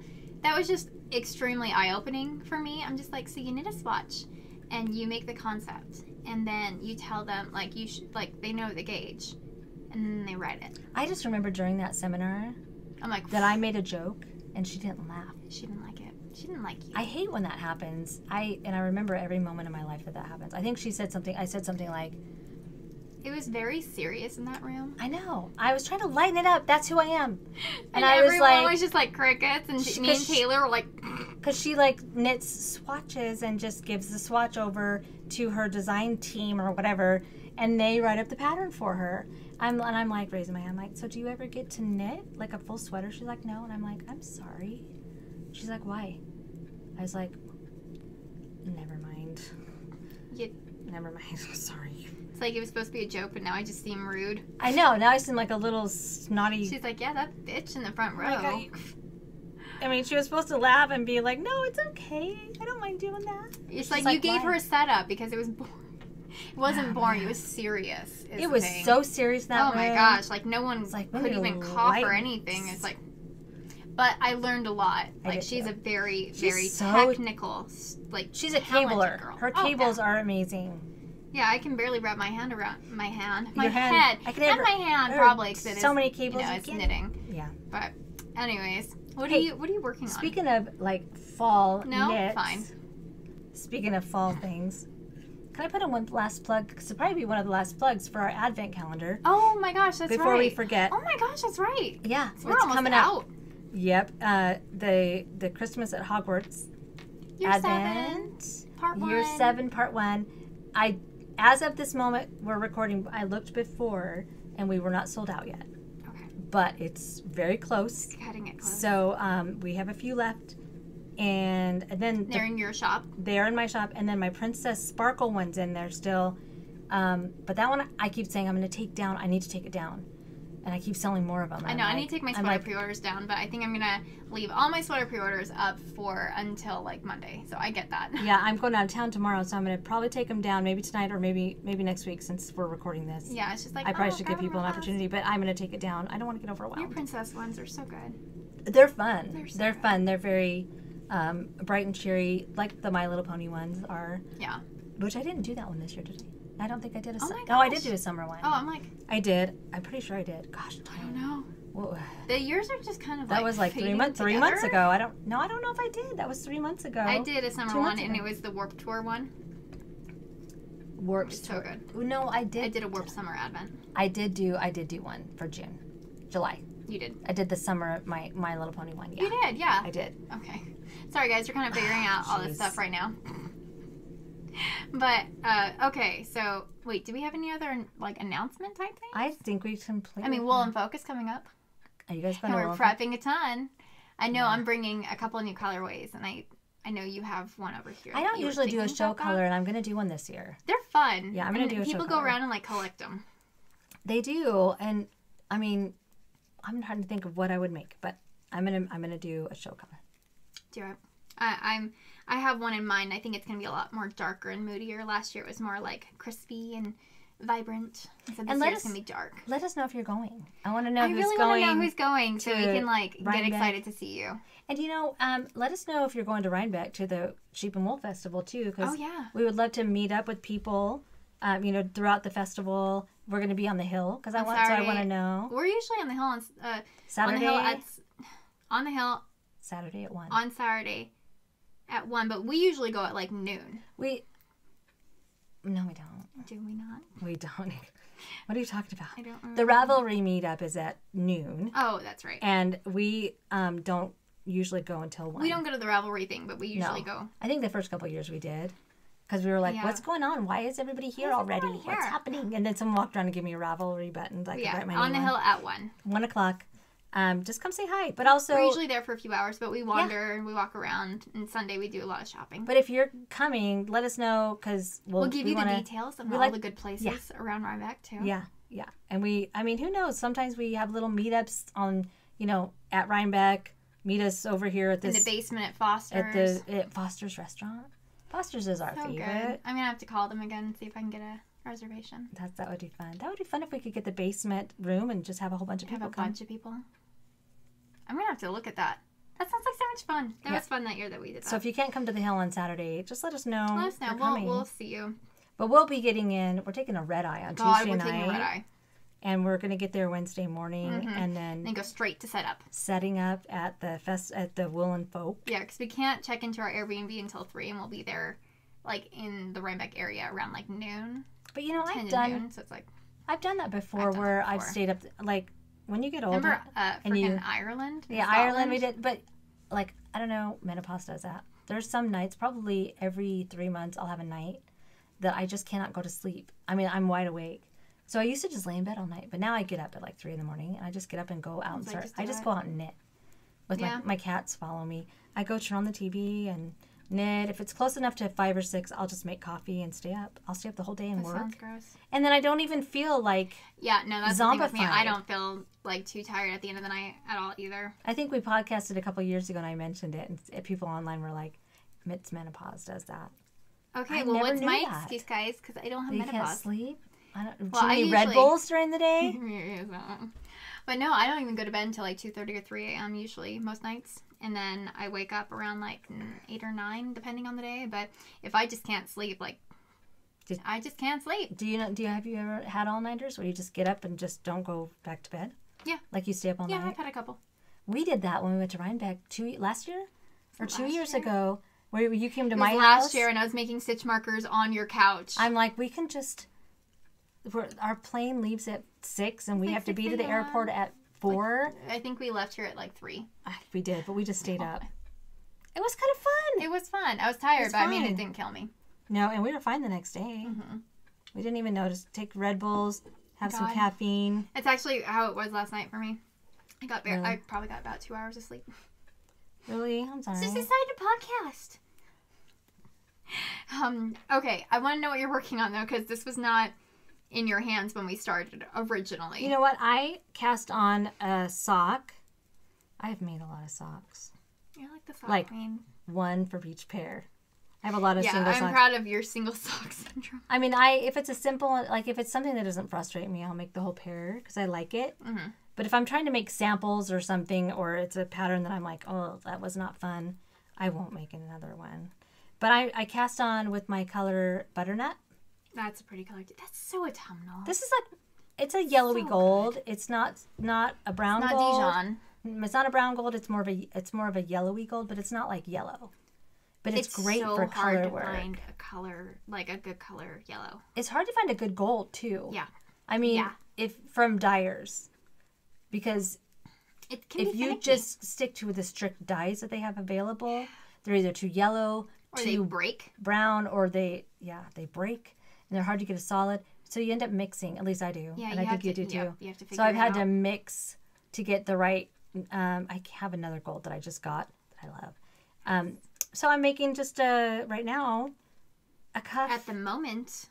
That was just extremely eye-opening for me. I'm just like, so you knit a swatch, and you make the concept, and then you tell them, like, you should, like, they know the gauge, and then they write it. I just remember during that seminar, I'm like, that I made a joke, and she didn't laugh. She didn't like it. She didn't like you. I hate when that happens. I remember every moment of my life that happens. I think I said something like, it was very serious in that room. I know. I was trying to lighten it up. That's who I am. And I was like, everyone was just like crickets, and me and Taylor were like, because she like knits swatches and just gives the swatch over to her design team or whatever, and they write up the pattern for her. I'm like raising my hand, like, so do you ever get to knit like a full sweater? She's like, no, and I'm like, I'm sorry. She's like, why? I was like, never mind. Never mind. Sorry. It's like it was supposed to be a joke, but now I just seem rude. I know. Now I seem like a little snotty. She's like, yeah, that bitch in the front row. I mean, she was supposed to laugh and be like, no, it's okay. I don't mind doing that. It's like you gave her a setup because it was boring. It wasn't boring. It was serious. It was so serious that way. Oh my gosh. Like no one could even cough or anything. It's like, but I learned a lot. Like she's a very, very technical, like she's a cabler. Girl. Her cables are amazing. Yeah, I can barely wrap my hand around my hand. My Your head. I can and my hand probably because it is so many cables. It's knitting. Yeah. But anyways, what are you working on? Speaking of like fall knits. Fine. Speaking of fall things, can I put in one last plug? Because it'll probably be one of the last plugs for our Advent calendar. Oh my gosh, that's right. Before we forget. Oh my gosh, that's right. Yeah, so we're almost coming out. Yep. The Christmas at Hogwarts. Year Advent. 7, part 1. Year 7, part 1. As of this moment, we're recording. I looked before, and we were not sold out yet. Okay. But it's very close. It's cutting it close. So we have a few left. And then they're in your shop. They're in my shop, and then my Princess Sparkle one's in there still. But that one, I keep saying I'm going to take down. I need to take it down, and I keep selling more of them. I know. I need to take my sweater pre-orders down, but I think I'm going to leave all my sweater pre-orders up until like Monday. So I get that. Yeah, I'm going out of town tomorrow, so I'm going to probably take them down maybe tonight or maybe next week since we're recording this. Yeah, it's just like I probably should give people an opportunity, but I'm going to take it down. I don't want to get overwhelmed. Your princess ones are so good. They're fun. They're fun. They're very bright and cheery, like the My Little Pony ones are. Yeah. Which I didn't do that one this year, did I? I don't think I did I did do a summer one. Oh, I'm like... I did. I'm pretty sure I did. Gosh, I don't know. Whoa. The years are just kind of that was like 3 months ago. I don't know if I did. That was 3 months ago. I did a summer one, and it was the Warped Tour one. Warped Tour. So good. No, I did. I did a Warped Summer Advent. I did do one for July. You did. I did the summer My Little Pony one. Yeah. You did, yeah. I did. Okay. Sorry, guys. You're kind of figuring out all this stuff right now. But okay. So wait, do we have any other like announcement type things? I think we completely. I mean, Wool and Focus coming up. Are you guys going to? We're prepping a ton. I know I'm bringing a couple of new colorways, and I know you have one over here. I don't usually do a show color, and I'm going to do one this year. They're fun. Yeah, I'm going to do a show color. People go around and like collect them. They do, and I mean, I'm trying to think of what I would make, but I'm gonna do a show color. Do it. I have one in mind. I think it's gonna be a lot more darker and moodier. Last year it was more like crispy and vibrant. So this year it's gonna be dark. Let us know if you're going. I want to know who's going. I really want to know who's going so we can like get excited to see you. And let us know if you're going to Rhinebeck to the Sheep and Wool Festival too, because we would love to meet up with people. Throughout the festival, we're going to be on the hill because I want to know. We're usually on the hill on Saturday. On the hill Saturday at 1. On Saturday at 1, but we usually go at like noon. No, we don't. Do we not? We don't. What are you talking about? I don't remember. The Ravelry meetup is at noon. Oh, that's right. And we don't usually go until 1. We don't go to the Ravelry thing, but we usually go. I think the first couple of years we did. Because we were like, what's going on? Why is everybody here already? What's happening? And then someone walked around and gave me a Ravelry button. So I could write my name on the hill at 1. 1 o'clock. Just come say hi. But also... We're usually there for a few hours, but we wander and we walk around. And Sunday we do a lot of shopping. But if you're coming, let us know because we'll give you the details of all the good places around Rhinebeck too. Yeah, yeah. And who knows? Sometimes we have little meetups on, at Rhinebeck meet us over here at this... In the basement at Foster's. At Foster's restaurant. Foster's is our favorite. Good. I'm going to have to call them again and see if I can get a reservation. That would be fun. That would be fun if we could get the basement room and just have a whole bunch of people come. Bunch of people. I'm going to have to look at that. That sounds like so much fun. That was fun that year that we did that. So if you can't come to the hill on Saturday, just let us know. Let us know. We'll see you. But we'll be getting in. We're taking a red eye on Tuesday night. Taking a red eye. And we're going to get there Wednesday morning and then go straight to set up. Setting up at the Woolen Folk. Yeah, because we can't check into our Airbnb until 3, and we'll be there like in the Rhinebeck area around like noon. But you know, I've done that before where I've stayed up like when you get older. Remember Ireland? Yeah, Scotland? Ireland we did, but like I don't know, menopause does that. There's some nights, probably every 3 months, I'll have a night that I just cannot go to sleep. I mean, I'm wide awake. So I used to just lay in bed all night, but now I get up at like 3 a.m. and I just get up and go out and start. I just go out and knit. With my cats follow me. I go turn on the TV and knit. If it's close enough to 5 or 6, I'll just make coffee and stay up. I'll stay up the whole day and work. Sounds gross. And then I don't even feel like that's the thing with me. I don't feel like too tired at the end of the night at all either. I think we podcasted a couple years ago and I mentioned it, and people online were like, "It's menopause does that." Okay, well, what's my excuse, guys? Because I don't have menopause. You can't sleep. Too many Red Bulls during the day? But no, I don't even go to bed until like 2:30 or 3 a.m. usually, most nights. And then I wake up around like 8 or 9, depending on the day. But if I just can't sleep, I just can't sleep. Have you ever had all-nighters where you just get up and just don't go back to bed? Yeah. Like you stay up all night? Yeah, I've had a couple. We did that when we went to Rhinebeck last year? Or 2 years ago, where you came to my house. Last year, and I was making stitch markers on your couch. I'm like, we can just... Our plane leaves at 6 and we have to be to the airport at 4. I think we left here at like 3. We did, but we just stayed up. It was kind of fun. It was fun. I was tired, but I mean, it didn't kill me. No, and we were fine the next day. We didn't even notice. Take Red Bulls, have some caffeine. It's actually how it was last night for me. I probably got about 2 hours of sleep. Really? I'm sorry. Just decided to podcast. Okay, I want to know what you're working on though, because this was not in your hands when we started originally. You know what? I cast on a sock. I've made a lot of socks. You're like the sock queen. One for each pair. I have a lot of single socks. I'm proud of your single sock syndrome. I mean, if it's a simple, if it's something that doesn't frustrate me, I'll make the whole pair because I like it. But if I'm trying to make samples or something, or it's a pattern that I'm like, oh, that was not fun, I won't make another one. But I cast on with my color butternut. That's a pretty color. That's so autumnal. This is it's a yellowy gold. Good. It's not a brown gold. It's not Dijon. It's not a brown gold. It's more of a yellowy gold, but it's not like yellow. But it's great for color work. It's hard to find a color, like a good color yellow. It's hard to find a good gold too. Yeah. I mean, if from dyers, because if you just stick to the strict dyes that they have available, they're either too yellow, or they break, brown, or they break. And they're hard to get a solid. So you end up mixing. At least I do. Yeah, and I think you do too. Yeah, you have to figure so I've had to mix to get the right... I have another gold that I just got that I love. So I'm making just right now, a cuff. At the moment.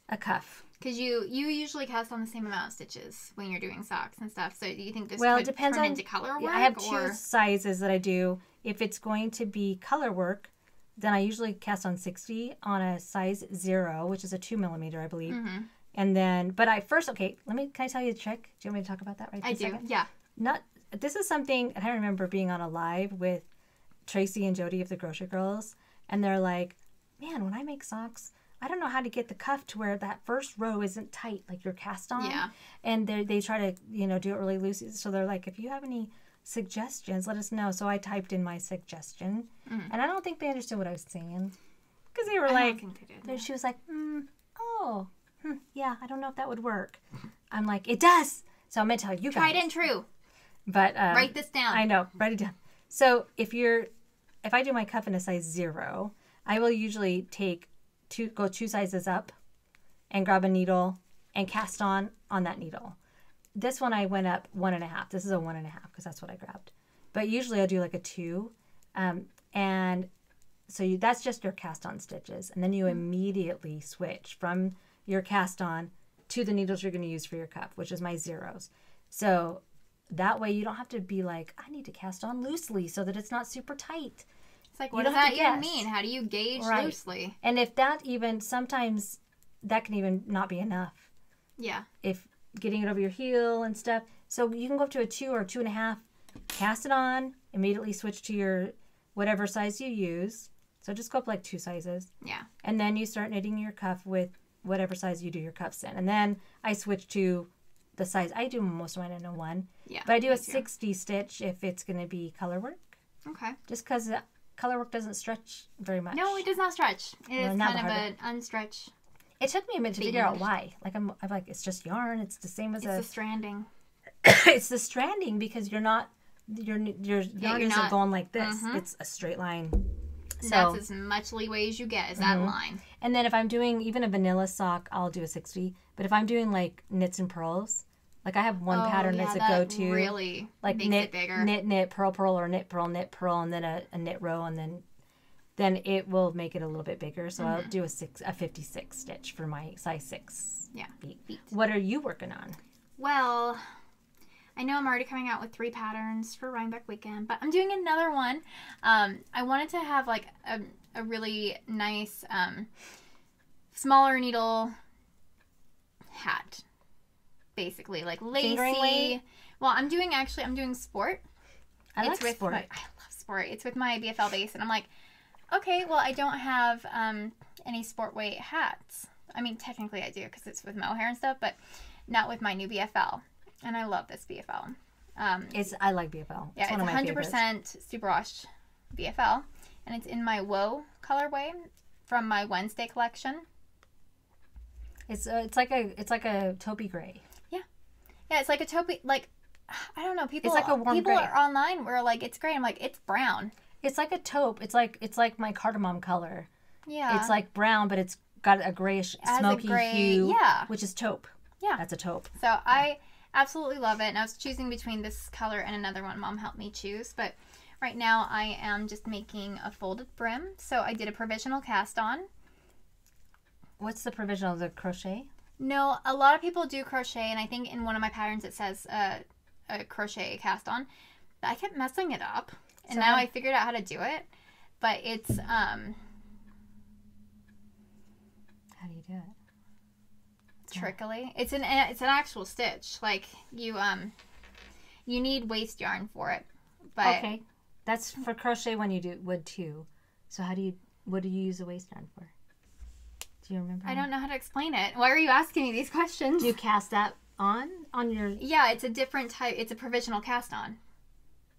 A cuff. Because you usually cast on the same amount of stitches when you're doing socks and stuff. So do you think this could turn into color work? I have 2 sizes that I do. If it's going to be color work, then I usually cast on 60 on a size 0, which is a 2 millimeter, I believe. And then, but can I tell you a trick? Do you want me to talk about that right this second? Yeah. This is something, and I remember being on a live with Tracy and Jody of the Grocery Girls, and they're like, man, when I make socks, I don't know how to get the cuff to where that first row isn't tight, like you're cast on. Yeah. And they try to, do it really loosey. So they're like, if you have any suggestions, let us know. So I typed in my suggestion, and I don't think they understood what I was saying, because they were she was like, yeah, I don't know if that would work. I'm like, it does. So I'm gonna tell you guys. Tried and true. But write this down. I know, write it down. So if I do my cuff in a size 0, I will usually go 2 sizes up, and grab a needle and cast on that needle. This one I went up 1.5. This is a 1.5 because that's what I grabbed. But usually I'll do like a 2. And so that's just your cast on stitches. And then you immediately switch from your cast on to the needles you're going to use for your cuff, which is my 0s. So that way you don't have to be like, I need to cast on loosely so that it's not super tight. It's like, what does that even mean? How do you gauge loosely? And if that even, sometimes that can even not be enough. Yeah. If getting it over your heel and stuff. So you can go up to a 2 or 2.5, cast it on, immediately switch to your whatever size you use. So just go up like 2 sizes. Yeah. And then you start knitting your cuff with whatever size you do your cuffs in. And then I switch to the size. I do most of mine in a 1. Yeah. But I do a 60 stitch if it's going to be color work. Okay. Just because color work doesn't stretch very much. No, it does not stretch. It is kind of an unstretched. It took me a minute to figure out why. Like I'm like, it's just yarn. It's the same as the stranding. It's the stranding because your yarn isn't going like this. Mm-hmm. It's a straight line. So that's as much leeway as you get is that line. And then if I'm doing even a vanilla sock, I'll do a 60. But if I'm doing like knits and purls, like I have one pattern that's a go-to. Really like makes it bigger. Knit, purl, or knit, purl, and then a knit row, and then it will make it a little bit bigger. So I'll do a 56 stitch for my size 6 feet. What are you working on? Well, I know I'm already coming out with 3 patterns for Rhinebeck weekend, but I'm doing another one. I wanted to have like a really nice smaller needle hat, basically like lacy. Well, I'm doing sport. I love sport. I love sport. It's with my BFL base, and I'm like, okay, well, I don't have any sport weight hats. I mean, technically I do because it's with mohair and stuff, but not with my new BFL. And I love this BFL. I like BFL. Yeah, it's 100% superwash BFL, and it's in my Woe colorway from my Wednesday collection. It's like a taupey gray. Yeah, it's like a taupey. Like, I don't know. People, it's like a warm people gray. Are online were like, it's gray. I'm like, it's brown. It's like a taupe. It's like my cardamom color. Yeah. It's like brown, but it's got a grayish, smoky hue. Yeah. Which is taupe. Yeah. That's a taupe. So I absolutely love it. And I was choosing between this color and another one. Mom helped me choose. But right now I am just making a folded brim. So I did a provisional cast on. What's the provisional? The crochet? No, a lot of people do crochet. And I think in one of my patterns it says a crochet cast on. But I kept messing it up. And now I figured out how to do it. But it's... How do you do it? Trickily. It's an actual stitch. Like you need waste yarn for it. But okay, that's for crochet when you do wood too. So what do you use the waste yarn for? Do you remember? I don't know how to explain it. Why are you asking me these questions? Do you cast that on your? Yeah, it's a different type. It's a provisional cast on.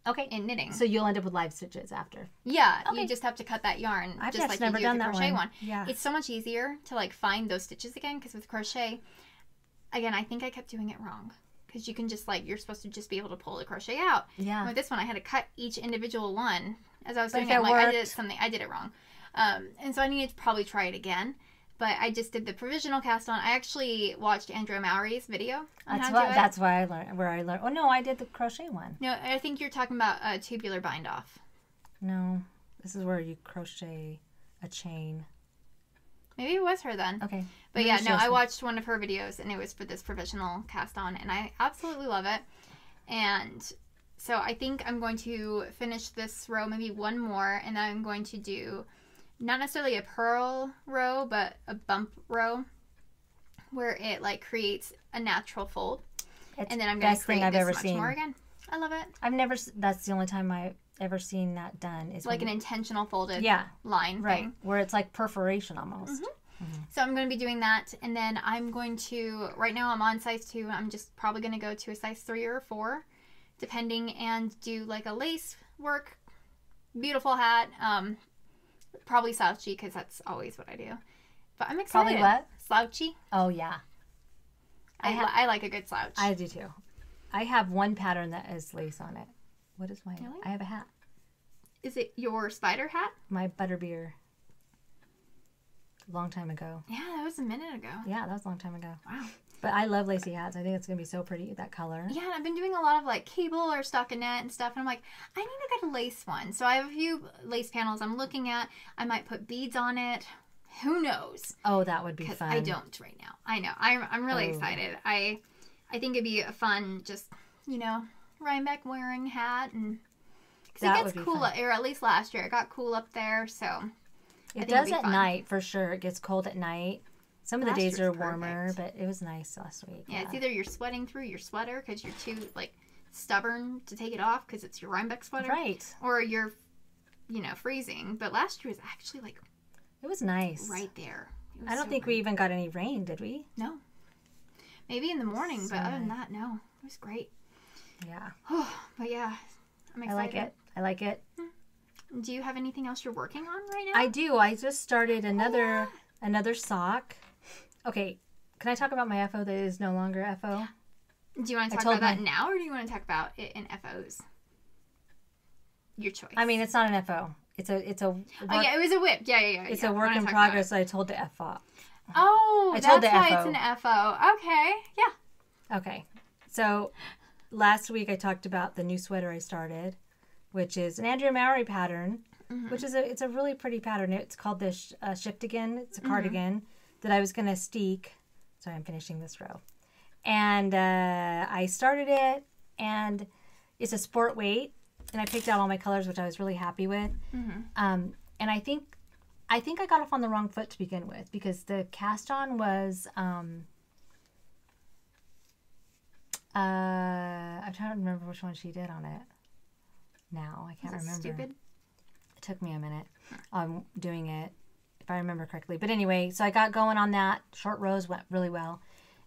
Okay. In knitting. So you'll end up with live stitches after. Yeah, okay. You just have to cut that yarn. I've just like never you do done with the that crochet one. Yeah. It's so much easier to like find those stitches again because with crochet, again, I think I kept doing it wrong because you can just like you're supposed to just be able to pull the crochet out. Yeah. And with this one, I had to cut each individual one as I was doing it. I'm like I did it wrong, and so I needed to probably try it again. But I just did the provisional cast on. I actually watched Andrea Mowry's video. That's why I learned. Oh no, I did the crochet one. No, I think you're talking about a tubular bind off. No, this is where you crochet a chain. Maybe it was her then. Okay. But yeah, no, I watched one of her videos and it was for this provisional cast on and I absolutely love it. And so I think I'm going to finish this row, maybe one more, and then I'm going to do not necessarily a purl row, but a bump row where it like creates a natural fold. And then I'm going to create this much more again. I love it. That's the only time I've ever seen that done. Is like an intentional folded line right, thing. Where it's like perforation almost. Mm-hmm. Mm-hmm. So I'm going to be doing that. And then I'm going to, right now I'm on size 2. I'm just probably going to go to a size 3 or 4, depending, and do like a lace work, beautiful hat, probably slouchy because that's always what I do. But I'm excited. Probably what? Slouchy. Oh, yeah. I like a good slouch. I do too. I have one pattern that has lace on it. What is mine? Really? I have a hat. Is it your spider hat? My butterbeer. A long time ago. Yeah, that was a minute ago. Yeah, that was a long time ago. Wow. But I love lacy hats. I think it's going to be so pretty, that color. Yeah, and I've been doing a lot of like cable or stockinette and stuff. And I'm like, I need to get a lace one. So I have a few lace panels I'm looking at. I might put beads on it. Who knows? Oh, that would be fun. I don't right now. I know. I'm really excited. I think it'd be a fun, just, Rhinebeck wearing hat, and because That it would gets be cool, fun. or at least last year it got cool up there, so It does at night for sure. It gets cold at night. Some of the Last days year's are warmer, perfect. but it was nice last week. Yeah, it's either you're sweating through your sweater because you're too like stubborn to take it off because it's your Rhinebeck sweater, right? Or you're, you know, freezing. But last year was actually like it was nice right there. I don't think we even got any rain, did we? No. Maybe in the morning, So but other than nice. that, no. It was great. Yeah. But yeah, I'm excited. I like it. I like it. Do you have anything else you're working on right now? I do. I just started another sock. Okay, can I talk about my FO that is no longer FO? Do you want to talk about that now, or do you want to talk about it in FOs? Your choice. I mean, it's not an FO. It's a. Oh yeah, it was a whip. Yeah. It's a work in progress. So I told to F off. Oh, I told that's the why FO. it's an FO. Okay, yeah. Okay, so last week I talked about the new sweater I started, which is an Andrea Mowry pattern, which is it's a really pretty pattern. It's called the Shift Again. It's a cardigan that I was gonna steek. Sorry, I'm finishing this row, and I started it, and it's a sport weight, and I picked out all my colors, which I was really happy with. And I think I got off on the wrong foot to begin with because the cast on was I'm trying to remember which one she did on it. Now I can't remember. Stupid. It took me a minute doing it, if I remember correctly. But anyway, so I got going on that. Short rows went really well,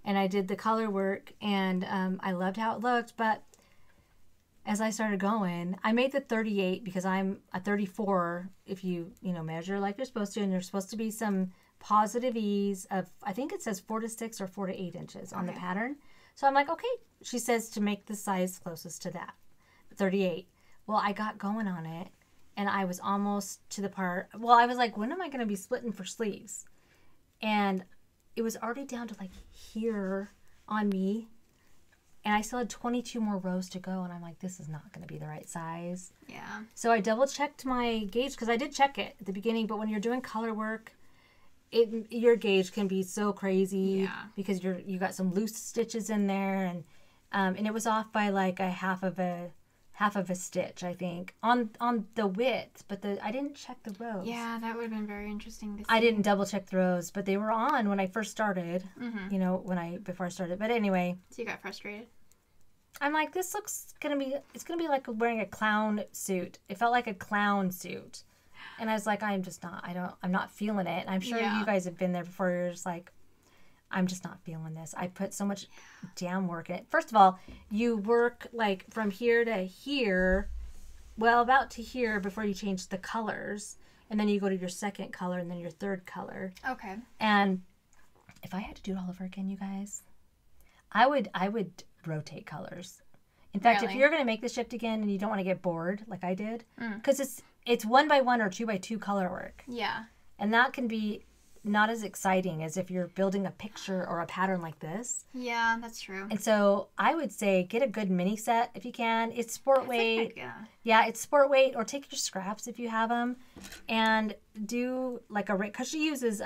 and I did the color work, and I loved how it looked. But as I started going, I made the 38 because I'm a 34. If you measure like you're supposed to, and there's supposed to be some positive ease of, I think it says 4 to 6 or 4 to 8 inches on the pattern. So I'm like, okay. She says to make the size closest to that, 38. Well, I got going on it, and I was almost to the part. Well, I was like, when am I going to be splitting for sleeves? And it was already down to like here on me, and I still had 22 more rows to go, and I'm like, this is not going to be the right size. Yeah. So I double checked my gauge because I did check it at the beginning, but when you're doing color work, your gauge can be so crazy because you got some loose stitches in there, and it was off by like a half of a stitch, I think, on the width, but I didn't check the rows. Yeah, that would have been very interesting to see. I didn't double check the rows, but they were on when I first started. Before I started. But anyway, so you got frustrated. I'm like, this looks gonna be like wearing a clown suit. It felt like a clown suit. And I was like, I'm not feeling it. And I'm sure you guys have been there before. You're just like, I'm just not feeling this. I put so much damn work in it. First of all, you work like from here to here, well, about to here before you change the colors. And then you go to your second color and then your third color. Okay. And if I had to do it all over again, you guys, I would rotate colors. In fact, if you're going to make the shift again and you don't want to get bored like I did, because it's 1 by 1 or 2 by 2 color work. Yeah. And that can be not as exciting as if you're building a picture or a pattern like this. Yeah, that's true. And so I would say get a good mini set if you can. It's sport weight. Yeah, it's sport weight, or take your scraps if you have them and do like because she uses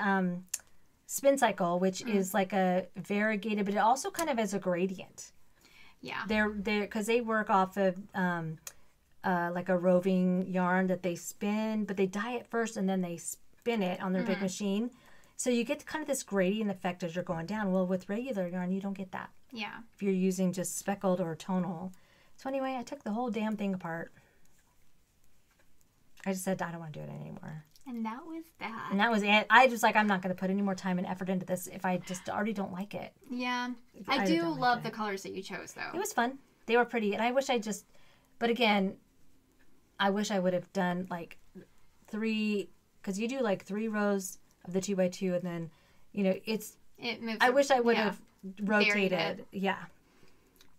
Spin Cycle, which is like a variegated, but it also kind of has a gradient. Yeah. They're because they work off of like a roving yarn that they spin, but they dye it first and then they spin it on their big machine. So you get kind of this gradient effect as you're going down. Well, with regular yarn, you don't get that. Yeah. If you're using just speckled or tonal. So anyway, I took the whole damn thing apart. I just said, I don't want to do it anymore. And that was that. And that was it. I just like, I'm not going to put any more time and effort into this if I just already don't like it. Yeah. I do love the colors that you chose, though. It was fun. They were pretty. And I wish but again, I wish I would have done like 3, because you do like 3 rows of the 2 by 2, and then, it moves. I wish I would have rotated. Varied. Yeah.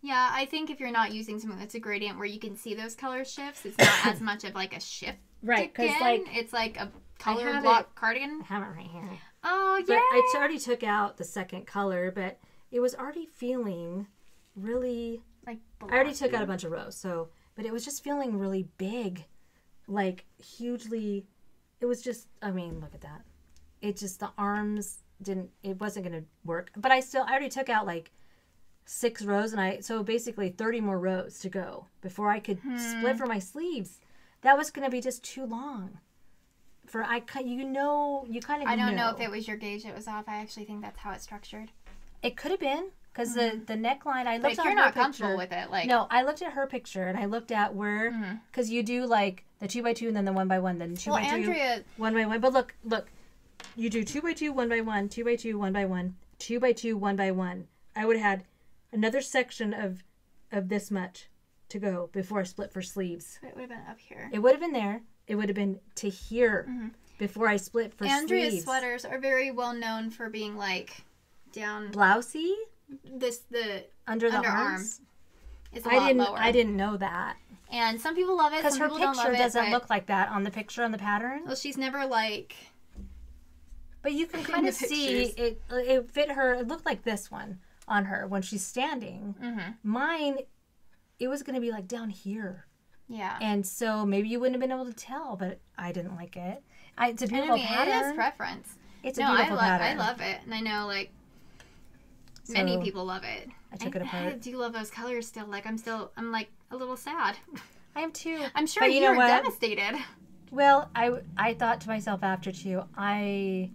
Yeah, I think if you're not using something that's a gradient where you can see those color shifts, it's not as much of like a shift. Right, because like it's like a color block cardigan. I have it right here. Oh, yeah. But I already took out the second color, but it was already feeling really like blocky. I already took out a bunch of rows, but it was just feeling really big, like hugely. It was just, I mean, look at that. It just, the arms it wasn't going to work. But I already took out like 6 rows, and so basically 30 more rows to go before I could split for my sleeves. That was going to be just too long. You kind of I don't know if it was your gauge that was off. I actually think that's how it's structured. It could have been, because the neckline, I looked at her picture. But if you're not comfortable with it, like... No, I looked at her picture, and I looked at where, because you do, like, the 2x2, and then the 1x1, then 2x2, Andrea... 1x1. But look, you do 2x2, 1x1, 2x2, 1x1, 2x2, 1x1. I would have had another section of this much to go before I split for sleeves. It would have been up here. It would have been there. It would have been to here before I split for sleeves. Andrea's sweaters are very well known for being, like, down... Blousey? The under the arms is a lot lower. I didn't know that. And some people love it. Because her picture doesn't look like that on the picture on the pattern. Well, she's never like. But you can kind of see it. It fit her. It looked like this one on her when she's standing. Mine, it was going to be like down here. Yeah. And so maybe you wouldn't have been able to tell, but I didn't like it. It's a beautiful pattern. It is preference. It's a beautiful pattern. I love it, and I know like. Many people love it. I took it apart. I do love those colors still. Like I'm like a little sad. I am too. I'm sure you're devastated. Well, I thought to myself after too, I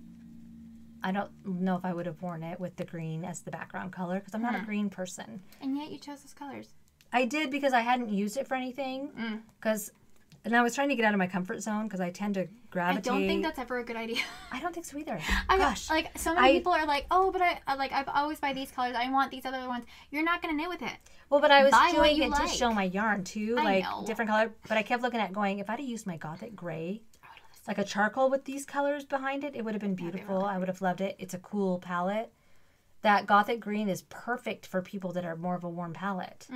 don't know if I would have worn it with the green as the background color because I'm not a green person. And yet you chose those colors. I did because I hadn't used it for anything. And I was trying to get out of my comfort zone because I tend to gravitate. I don't think that's ever a good idea. I don't think so either. Gosh. Like, so many people are like, oh, but I always buy these colors. I want these other ones. You're not going to knit with it. Well, but I was doing it to show my yarn, too. Like, different color. But I kept looking at going, if I'd have used my Gothic gray, like a charcoal with these colors behind it, it would have been beautiful. I would have loved it. It's a cool palette. That Gothic green is perfect for people that are more of a warm palette.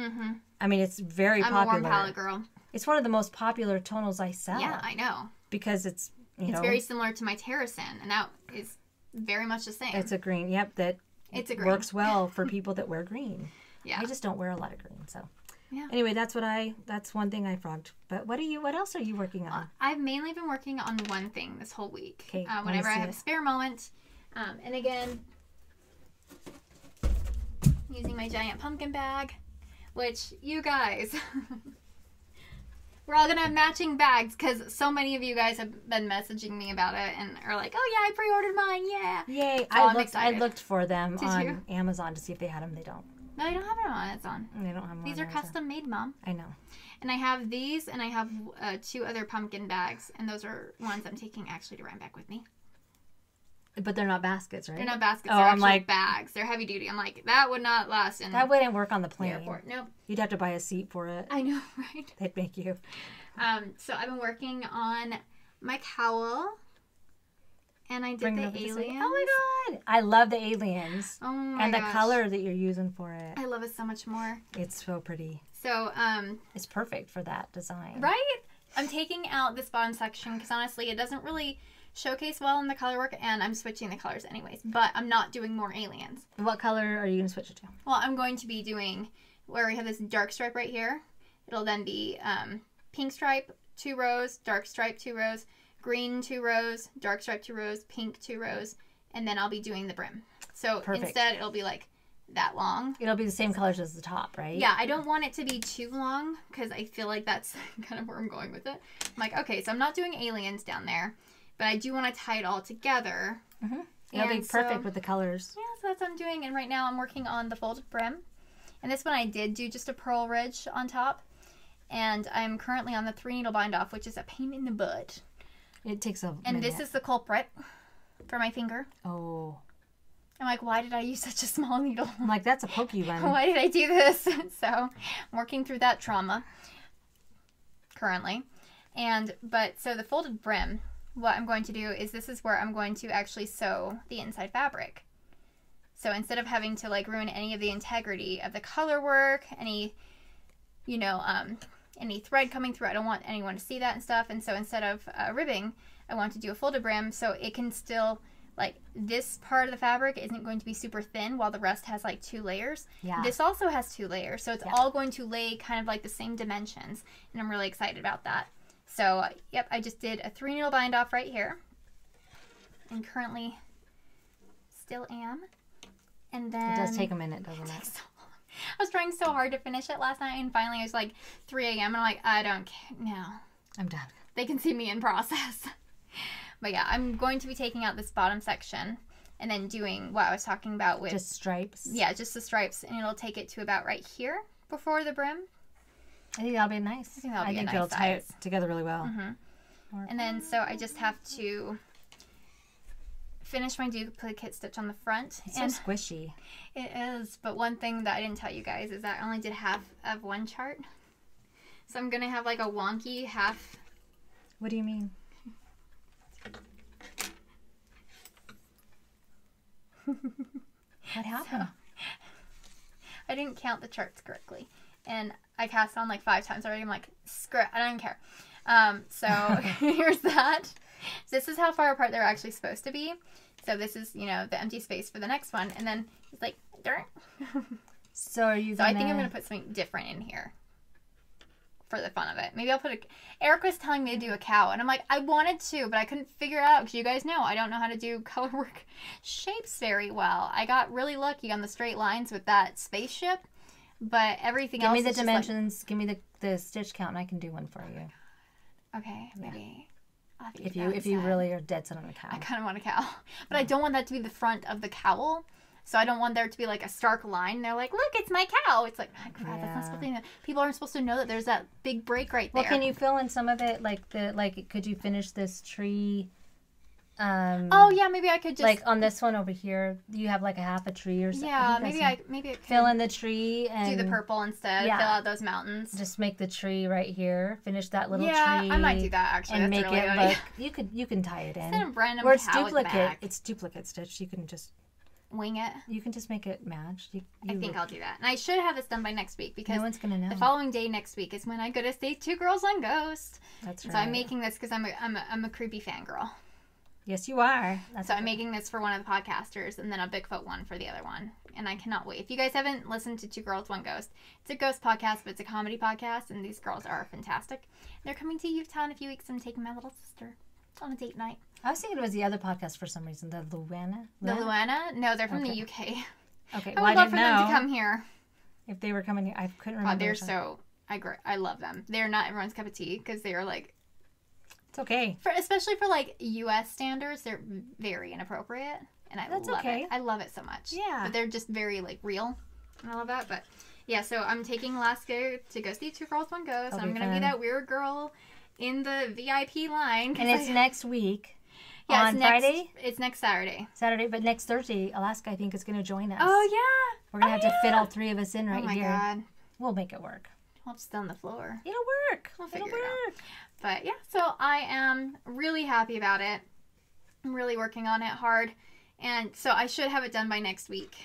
I mean, it's very popular. I'm a warm palette girl. It's one of the most popular tonals I sell. Yeah, I know. Because it's, it's very similar to my Trysten, and that is very much the same. It's a green, that works well for people that wear green. Yeah. I just don't wear a lot of green, so. Yeah. Anyway, that's one thing I frogged. But what else are you working on? I've mainly been working on one thing this whole week. Okay, whenever I have a spare moment. And again, using my giant pumpkin bag, which you guys... We're all going to have matching bags because so many of you guys have been messaging me about it and are like, oh, yeah, I pre-ordered mine. Yeah. Yay. So I looked for them on Amazon to see if they had them. They don't. No, they don't have them on Amazon. They don't have them These are custom made, Mom. I know. And I have these and I have 2 other pumpkin bags. And those are ones I'm taking actually to Rhinebeck with me. But they're not baskets, right? They're not baskets. They're actually bags. They're heavy duty. I'm like, that would not last in that wouldn't work on the plane. Airport. Nope. You'd have to buy a seat for it. I know, right? They'd make you. So I've been working on my cowl. And I did the aliens. Oh my god! I love the aliens. Oh my gosh. And the color that you're using for it. I love it so much more. It's so pretty. So, it's perfect for that design. Right? I'm taking out this bottom section because honestly it doesn't really showcase well in the color work, and I'm switching the colors anyways, but I'm not doing more aliens. What color are you going to switch it to? Well, I'm going to be doing where we have this dark stripe right here. It'll then be pink stripe, 2 rows, dark stripe, 2 rows, green, 2 rows, dark stripe, 2 rows, pink, 2 rows, and then I'll be doing the brim. So instead it'll be like that long. It'll be the same colors as the top, right? Yeah, I don't want it to be too long because I feel like that's kind of where I'm going with it. I'm like, okay, so I'm not doing aliens down there. But I do want to tie it all together. It'll be perfect with the colors. Yeah, so that's what I'm doing. And right now I'm working on the folded brim. And this one I did do just a purl ridge on top. And I'm currently on the 3 needle bind off, which is a pain in the butt. It takes a minute. And this is the culprit for my finger. Oh. I'm like, why did I use such a small needle? I'm like, that's a pokey one. Why did I do this? So I'm working through that trauma currently. So the folded brim... What I'm going to do is this is where I'm going to actually sew the inside fabric. So instead of having to like ruin any of the integrity of the color work, any thread coming through, I don't want anyone to see that and stuff. And so instead of ribbing, I want to do a folded brim so it can still, like, this part of the fabric isn't going to be super thin while the rest has like 2 layers. Yeah. This also has 2 layers, so it's all going to lay kind of like the same dimensions. And I'm really excited about that. So, yep, I just did a 3 needle bind off right here. And currently still am. And then... It does take a minute, doesn't it? Takes so long. I was trying so hard to finish it last night, and finally it was like 3 a.m. and I'm like, I don't care. No. I'm done. They can see me in process. But yeah, I'm going to be taking out this bottom section and then doing what I was talking about with... Just stripes? Yeah, just the stripes. And it'll take it to about right here before the brim. I think that'll be nice. I think it'll tie it together really well. Mm-hmm. And then, so I just have to finish my duplicate stitch on the front. It's so squishy. It is. But one thing that I didn't tell you guys is that I only did half of one chart. So I'm going to have like a wonky half. What do you mean? What happened? So, I didn't count the charts correctly. And I cast on like 5 times already. I'm like, screw it. I don't even care. So here's that. This is how far apart they're actually supposed to be. So this is, you know, the empty space for the next one. And then it's like, darn. So are you So I think I'm going to put something different in here for the fun of it. Maybe I'll put a... Eric was telling me to do a cow. And I'm like, I wanted to, but I couldn't figure it out. Because you guys know I don't know how to do color work shapes very well. I got really lucky on the straight lines with that spaceship. But everything else Give me the dimensions. Like... Give me the stitch count and I can do one for you. Okay, maybe. Yeah. If you really are dead set on a cow. I kind of want a cow. But I don't want that to be the front of the cowl. So I don't want there to be like a stark line. They're like, look, it's my cow. It's like, oh, crap, that's not supposed to be. People aren't supposed to know that there's that big break right there. Well, can you fill in some of it? Could you finish this tree? Oh yeah, maybe I could just like on this one over here. You have like a half a tree or something. Yeah, maybe I could fill in the tree and do the purple instead. Yeah. Fill out those mountains. Just make the tree right here. Finish that little tree. Yeah, I might do that actually. And that's make it look. You can tie it in. Instead of random or it's cow duplicate. It's duplicate stitch. You can just wing it. You can just make it match. I think I'll do that. And I should have this done by next week because no one's gonna know. The following day next week is when I go to see Two Girls One Ghost. That's right. So I'm making this because I'm a creepy fangirl. Yes, you are. So I'm making this for one of the podcasters and then a Bigfoot one for the other one. And I cannot wait. If you guys haven't listened to Two Girls, One Ghost, it's a ghost podcast, but it's a comedy podcast. And these girls are fantastic. They're coming to Utah in a few weeks. I'm taking my little sister on a date night. I was thinking it was the other podcast for some reason. The Luana? The Luana? No, they're from the UK. Okay, I would love for them to come here. If they were coming here, I couldn't remember. They're so... I love them. They're not everyone's cup of tea because they are like... It's okay. Especially for like U.S. standards, they're very inappropriate, and I love it. I love it so much. Yeah. But they're just very like real, and I love that. But yeah, so I'm taking Alaska to go see Two Girls, One Ghost. I'm gonna be that weird girl in the VIP line. And it's next week. Yeah, on Friday. It's next Saturday. But next Thursday, Alaska I think is gonna join us. Oh yeah. We're gonna have to fit all 3 of us in right here. Oh my god. We'll make it work. We'll just stay on the floor. It'll work. We'll figure it out. But yeah, so I am really happy about it. I'm really working on it hard. And so I should have it done by next week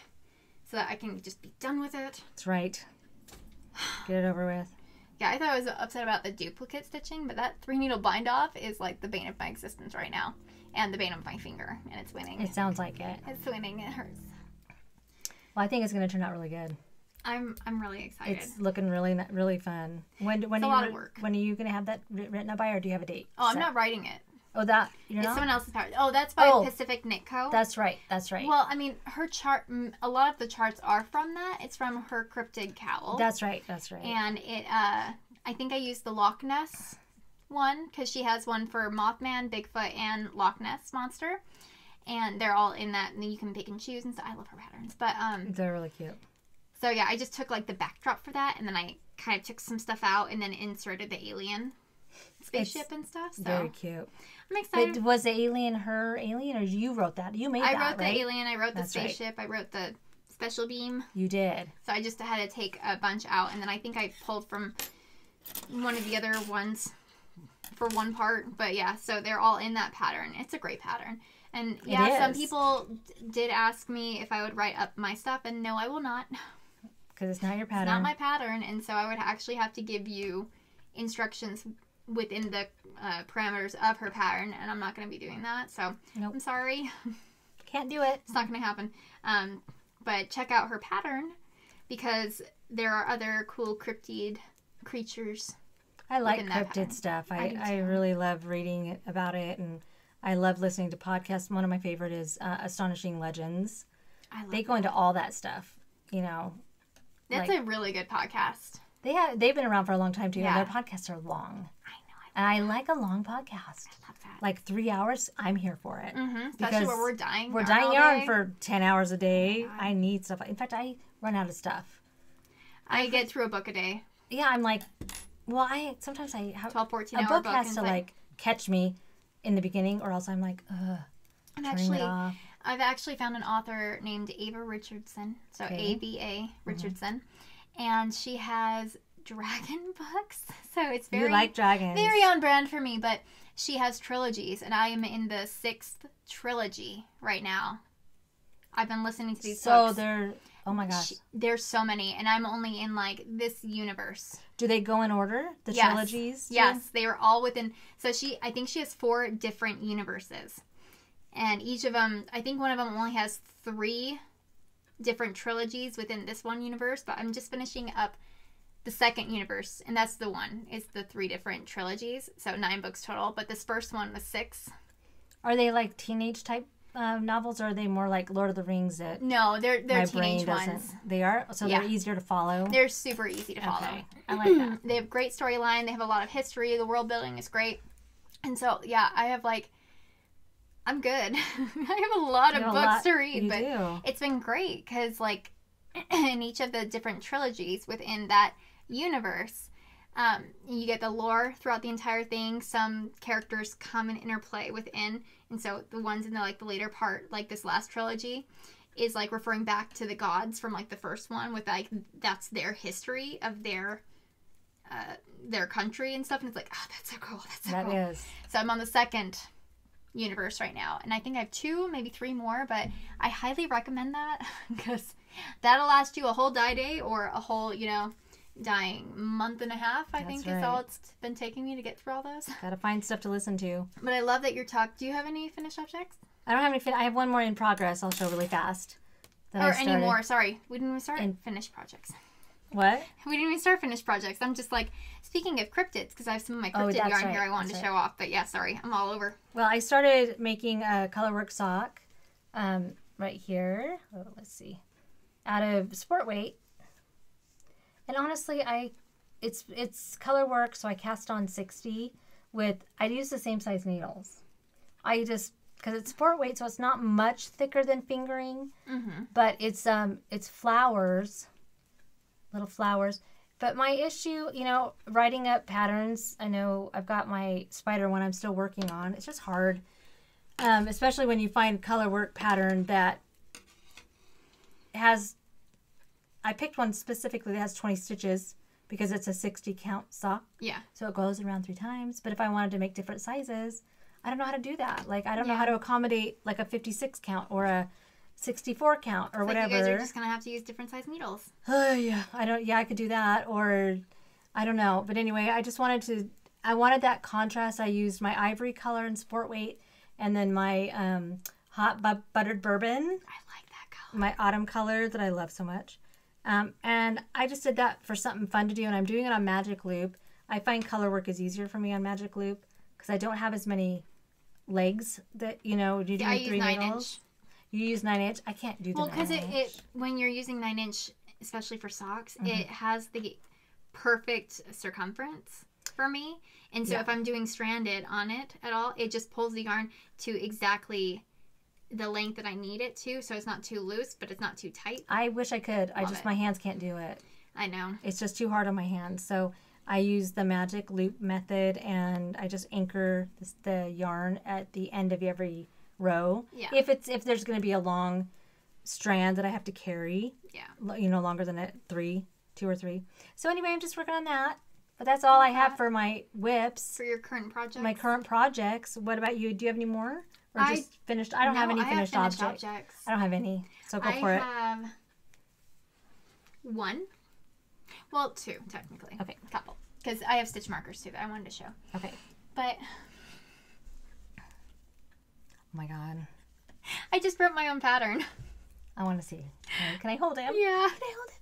so that I can just be done with it. That's right. Get it over with. Yeah, I thought I was upset about the duplicate stitching, but that 3-needle bind off is like the bane of my existence right now. And the bane of my finger. And it's winning. It sounds like it. It's winning. It hurts. Well, I think it's going to turn out really good. I'm really excited. It's looking really fun. When it's a lot of work. When are you going to have that written up by, or do you have a date? Oh, I'm not writing it. Oh, that you're it's not? someone else's part. Oh, that's by Pacific Knit Co. That's right. Well, I mean, her chart. A lot of the charts are from that. It's from her cryptid cowl. That's right. And it. I think I used the Loch Ness one because she has one for Mothman, Bigfoot, and Loch Ness monster, and they're all in that. And you can pick and choose and stuff. I love her patterns, but they're really cute. So yeah, I just took like the backdrop for that, and then I kind of took some stuff out, and then inserted the alien spaceship and stuff. So very cute. I'm excited. But was the alien her alien, or you wrote that? You made that, right? I wrote the alien. I wrote the spaceship. Right. I wrote the special beam. You did. So I just had to take a bunch out, and then I think I pulled from one of the other ones for one part. But yeah, so they're all in that pattern. It's a great pattern. And yeah, some people did ask me if I would write up my stuff, and no, I will not. Because it's not your pattern. It's not my pattern, and so I would actually have to give you instructions within the parameters of her pattern, and I'm not going to be doing that, so nope. I'm sorry. Can't do it. It's not going to happen. But check out her pattern, because there are other cool cryptid creatures. I like cryptid stuff. I really love reading about it, and I love listening to podcasts. One of my favorite is Astonishing Legends. They go into all that stuff, you know. That's a really good podcast. They've been around for a long time too. Yeah. And their podcasts are long. I know. And I like a long podcast. I love that. Like 3 hours, I'm here for it. Mm-hmm. Especially where we're dyeing. We're dyeing yarn day. for 10 hours a day. Oh I need stuff. In fact, I run out of stuff. I get through a book a day. Yeah, I'm like, well, sometimes I have 12, 14 a hour book has to like catch me in the beginning, or else I'm like, turning it off. I've actually found an author named Ava Richardson. So AVA Richardson. And she has dragon books. So it's very... You like dragons. Very on brand for me. But she has trilogies. And I am in the 6th trilogy right now. I've been listening to these books. So oh my gosh. There's so many. And I'm only in like this universe. Do they go in order? The trilogies? Yes. They are all within... So I think she has 4 different universes. And each of them, I think one of them only has 3 different trilogies within this one universe, but I'm just finishing up the 2nd universe, and that's the one. It's the 3 different trilogies, so 9 books total, but this first one was 6. Are they like teenage type novels, or are they more like Lord of the Rings? No, they're teenage ones. They are? So they're easier to follow? They're super easy to follow. Okay. I like that. They have great storyline. They have a lot of history. The world building is great. And so, yeah, I have like... I'm good. I have a lot of books to read, but it's been great because, like, in each of the different trilogies within that universe, you get the lore throughout the entire thing. Some characters come and interplay within, and so the ones in the later part, like this last trilogy, is like referring back to the gods from like the first one, with like that's their history of their country and stuff, and it's like, oh, that's so cool. That is. So I'm on the 2nd universe right now, and I think I have 2, maybe 3 more, but I highly recommend that because that'll last you a whole dye day or a whole, dyeing month and a half. I think is all it's been taking me to get through all those. Gotta find stuff to listen to. But I love that you're do you have any finished objects? I don't have any I have one more in progress. I'll show really fast. Or any more. Sorry, we didn't even start finished projects. What? We didn't even start finished projects. I'm just like, speaking of cryptids, because I have some of my cryptid yarn here I wanted to show off. But yeah, sorry, I'm all over. Well, I started making a colorwork sock right here. Oh, let's see. Out of sport weight. And honestly, it's colorwork, so I cast on 60 I use the same size needles. Because it's sport weight, so it's not much thicker than fingering. Mm-hmm. But it's flowers. Little flowers. But my issue, writing up patterns, I know I've got my spider one I'm still working on. It's just hard, especially when you find color work pattern that I picked one specifically that has 20 stitches because it's a 60 count sock. Yeah. So it goes around 3 times. But if I wanted to make different sizes, I don't know how to do that. Like, I don't know how to accommodate like a 56 count or a 64 count or whatever. You guys are just gonna have to use different size needles. Yeah, I could do that, or I don't know. But anyway, I wanted that contrast. I used my ivory color and sport weight, and then my hot buttered bourbon. I like that color. My autumn color that I love so much. And I just did that for something fun to do, and I'm doing it on Magic Loop. I find color work is easier for me on Magic Loop because I don't have as many legs that you do 3 needles. You use 9-inch. I can't do the 9-inch. Well, because when you're using 9-inch, especially for socks, it has the perfect circumference for me. And so if I'm doing stranded on it at all, it just pulls the yarn to exactly the length that I need it to. So it's not too loose, but it's not too tight. I wish I could. My hands can't do it. I know. It's just too hard on my hands. So I use the Magic Loop method, and I just anchor the yarn at the end of every row. Yeah. If there's going to be a long strand that I have to carry. Yeah. Longer than 2 or 3. So anyway, I'm just working on that. But that's all I have for my whips. For your current projects. My current projects. What about you? Do you have any more? Or just finished? I don't have any finished objects. I don't have any. So go for it. I have 1. Well, 2 technically. Okay. A couple. Because I have stitch markers too that I wanted to show. Okay. But oh my god. I just wrote my own pattern. I want to see. Can I hold him? Yeah. Can I hold him?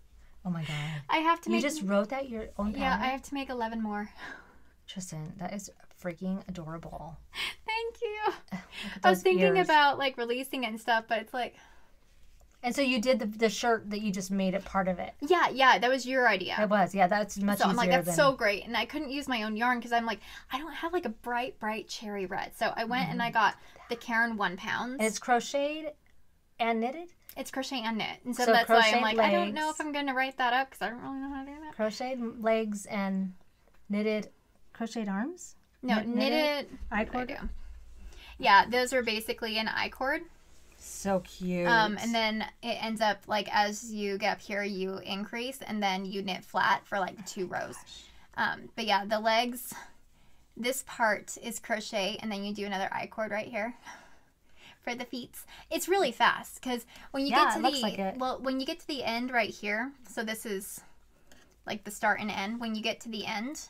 Oh my god. I have to You just wrote that your own pattern? Yeah, I have to make 11 more. Tristan, that is freaking adorable. Thank you. I was thinking about releasing it and stuff, but it's like And so you did the shirt that you just made it part of it. Yeah, that was your idea. It was, yeah, that's much easier. So I'm like, that's so great. And I couldn't use my own yarn because I'm like, I don't have like a bright cherry red. So I went and I got the Caron 1 pound. And it's crocheted and knitted? It's crochet and knit. And so that's why I'm like, legs, I don't know if I'm going to write that up because I don't really know how to do that. Crocheted legs and knitted, crocheted arms? No, knitted I-cord? Yeah, those are basically an I-cord. So cute. And then it ends up like as you get up here, you increase and then you knit flat for like 2 rows. But yeah, the legs, this part is crochet and then you do another I-cord right here for the feet. It's really fast because when you get to when you get to the end right here, so this is like the start and end. When you get to the end,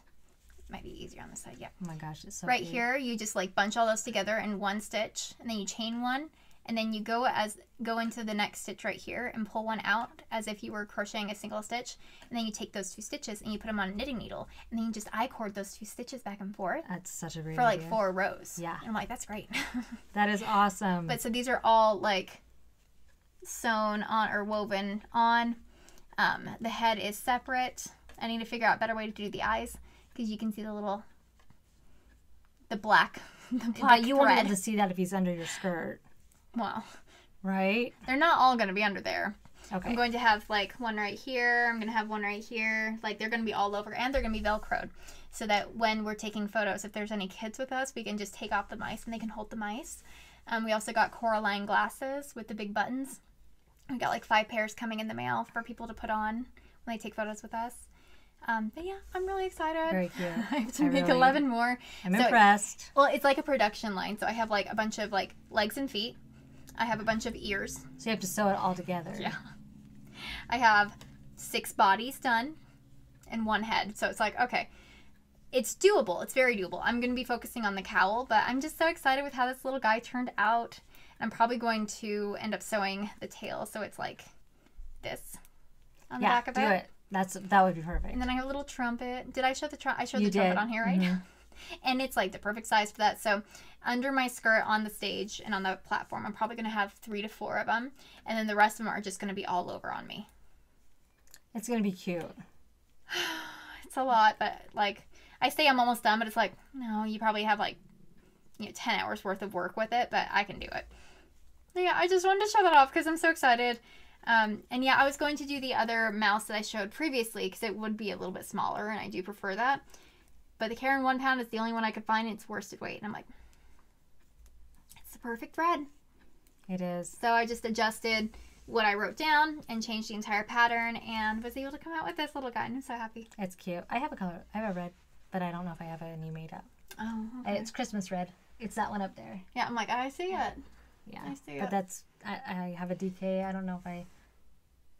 it might be easier on this side. Yeah. Oh my gosh, it's so right cute. here, you just like bunch all those together in 1 stitch and then you chain 1. And then you go into the next stitch right here and pull 1 out as if you were crocheting a single stitch. And then you take those 2 stitches and you put them on a knitting needle. And then you just I-cord those 2 stitches back and forth. That's such a great idea. For like idea. 4 rows. Yeah. And I'm like, that's great. That is awesome. But so these are all like sewn on or woven on. The head is separate. I need to figure out a better way to do the eyes because you can see the black But you won't be thread. able to see that if he's under your skirt. Well, right? They're not all going to be under there. Okay. I'm going to have like 1 right here. I'm going to have 1 right here. Like they're going to be all over and they're going to be Velcroed so that when we're taking photos, if there's any kids with us, we can just take off the mice and they can hold the mice. We also got Coraline glasses with the big buttons. We got like 5 pairs coming in the mail for people to put on when they take photos with us. But yeah, I'm really excited. Very cute. I have to make 11 more. I'm impressed. Well, it's like a production line. So I have like a bunch of like legs and feet. I have a bunch of ears. So you have to sew it all together. Yeah. I have 6 bodies done and 1 head. So it's like, okay, it's doable. It's very doable. I'm going to be focusing on the cowl, but I'm just so excited with how this little guy turned out. I'm probably going to end up sewing the tail. So it's like this on the back of it. Yeah, do it. That would be perfect. And then I have a little trumpet. Did I show the trumpet? I showed the trumpet on here, right? Mm-hmm. And it's like the perfect size for that. So under my skirt on the stage and on the platform, I'm probably going to have 3 to 4 of them. And then the rest of them are just going to be all over on me. It's going to be cute. It's a lot, but like I say I'm almost done, but it's like, no, you probably have like 10 hours worth of work with it, but I can do it. So yeah, I just wanted to show that off because I'm so excited. And yeah, I was going to do the other mouse that I showed previously because it would be a little bit smaller and I do prefer that. But the Caron 1 pound is the only one I could find. It's worsted weight. And I'm like, it's the perfect thread. It is. So I just adjusted what I wrote down and changed the entire pattern and was able to come out with this little guy. And I'm so happy. It's cute. I have a color. I have a red, but I don't know if I have any made up. Oh, okay. It's Christmas red. It's that one up there. Yeah, I'm like, I see it. Yeah. I see it. But that's, I have a DK. I don't know if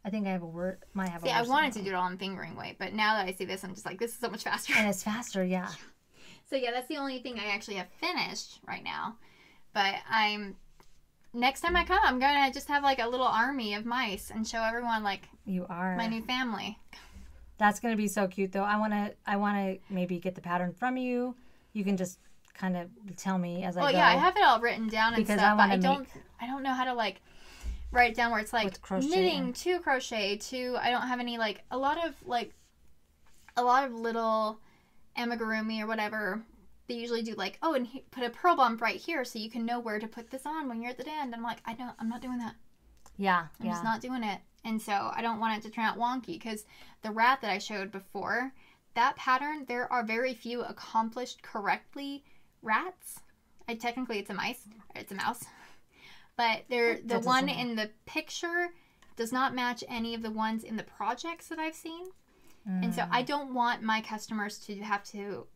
I think I have a word. Might have a word. See, I wanted to do it all in fingering weight, but now that I see this, I'm just like, this is so much faster. And it's faster, yeah. So yeah, that's the only thing I actually have finished right now. But next time I come, I'm going to just have like a little army of mice and show everyone like my new family. That's going to be so cute though. I want to maybe get the pattern from you. You can just kind of tell me as I go. Well, yeah, I have it all written down and because stuff, but I don't know how to like write it down where it's like knitting to crochet to, I don't have any like a lot of little amigurumi or whatever. They usually do like, oh, and put a purl bump right here so you can know where to put this on when you're at the end. I'm like, I'm not doing that. Yeah. I'm just not doing it. And so I don't want it to turn out wonky because the rat that I showed before, that pattern, there are very few accomplished correctly rats. Technically it's a mouse. But the one in the picture does not match any of the ones in the projects that I've seen. And so I don't want my customers to have to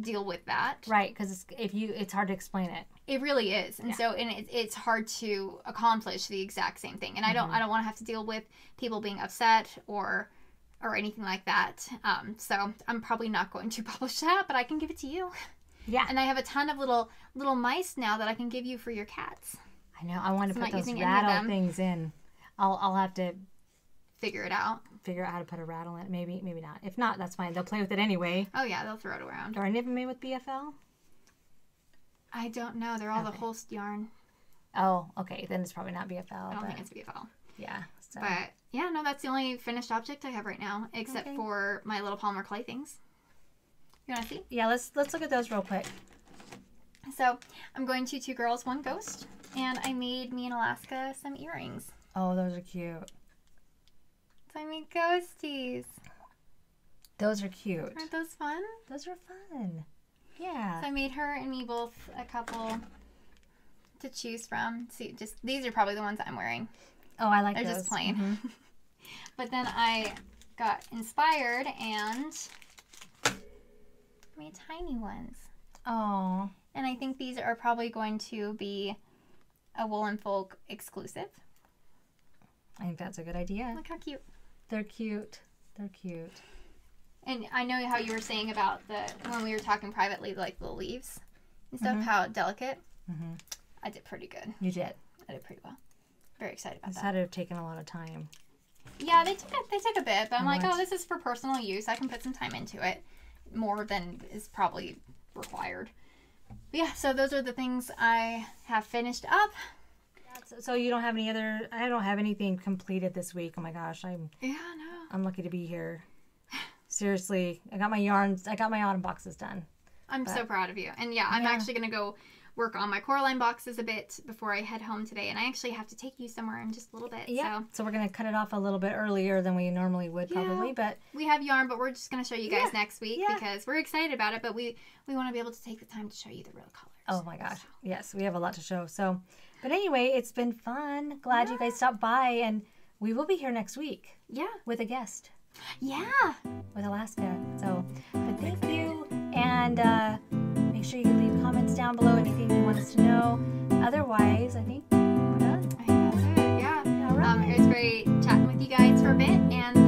deal with that. Right, because it's hard to explain it. It really is. And so it's hard to accomplish the exact same thing. And I don't want to have to deal with people being upset or anything like that. So I'm probably not going to publish that, but I can give it to you. Yeah. And I have a ton of little mice now that I can give you for your cats. I know. I want to put those rattle things in. I'll have to figure it out. Figure out how to put a rattle in it. Maybe not. If not, that's fine. They'll play with it anyway. Oh yeah, they'll throw it around. Are any of them made with BFL? I don't know. They're all the Holst yarn. Oh, okay. Then it's probably not BFL. I don't think it's BFL. Yeah. So. But yeah, no, that's the only finished object I have right now, except for my little polymer clay things. You want to see? Yeah, let's look at those real quick. So I'm going to Two Girls, One Ghost, and I made me in Alaska some earrings. Oh, those are cute. So I made ghosties. Those are cute. Aren't those fun? Those are fun. Yeah. So I made her and me both a couple to choose from. See, just these are probably the ones I'm wearing. Oh, I like They're those. just plain. Mm-hmm. But then I got inspired and made tiny ones. Oh. And I think these are probably going to be a Woolen Folk exclusive. I think that's a good idea. Look how cute. They're cute. They're cute. And I know how you were saying about when we were talking privately, like the leaves and stuff, how delicate. Mm-hmm. I did pretty good. You did. I did pretty well. Very excited about This that. had to have taken a lot of time. Yeah, they took a bit, but I'm like, oh, this is for personal use. I can put some time into it, more than is probably required. But yeah, so those are the things I have finished up. So you don't have any other? I don't have anything completed this week. Oh my gosh, I'm no. I'm lucky to be here. Seriously, I got my yarns. I got my autumn boxes done. I'm so proud of you. And yeah, I'm actually gonna go work on my Coraline boxes a bit before I head home today. And I actually have to take you somewhere in just a little bit. Yeah. So we're gonna cut it off a little bit earlier than we normally would, probably. But we have yarn, but we're just gonna show you guys next week because we're excited about it. But we want to be able to take the time to show you the real colors. Oh my gosh, yes, we have a lot to show. So, but anyway, it's been fun. Glad you guys stopped by, and we will be here next week. Yeah, with a guest. Yeah, with Alaska. So, but thank you, and make sure you leave comments down below, anything you want us to know. Otherwise, I think we're done. I think that's it. Yeah. All right. It was great chatting with you guys for a bit, and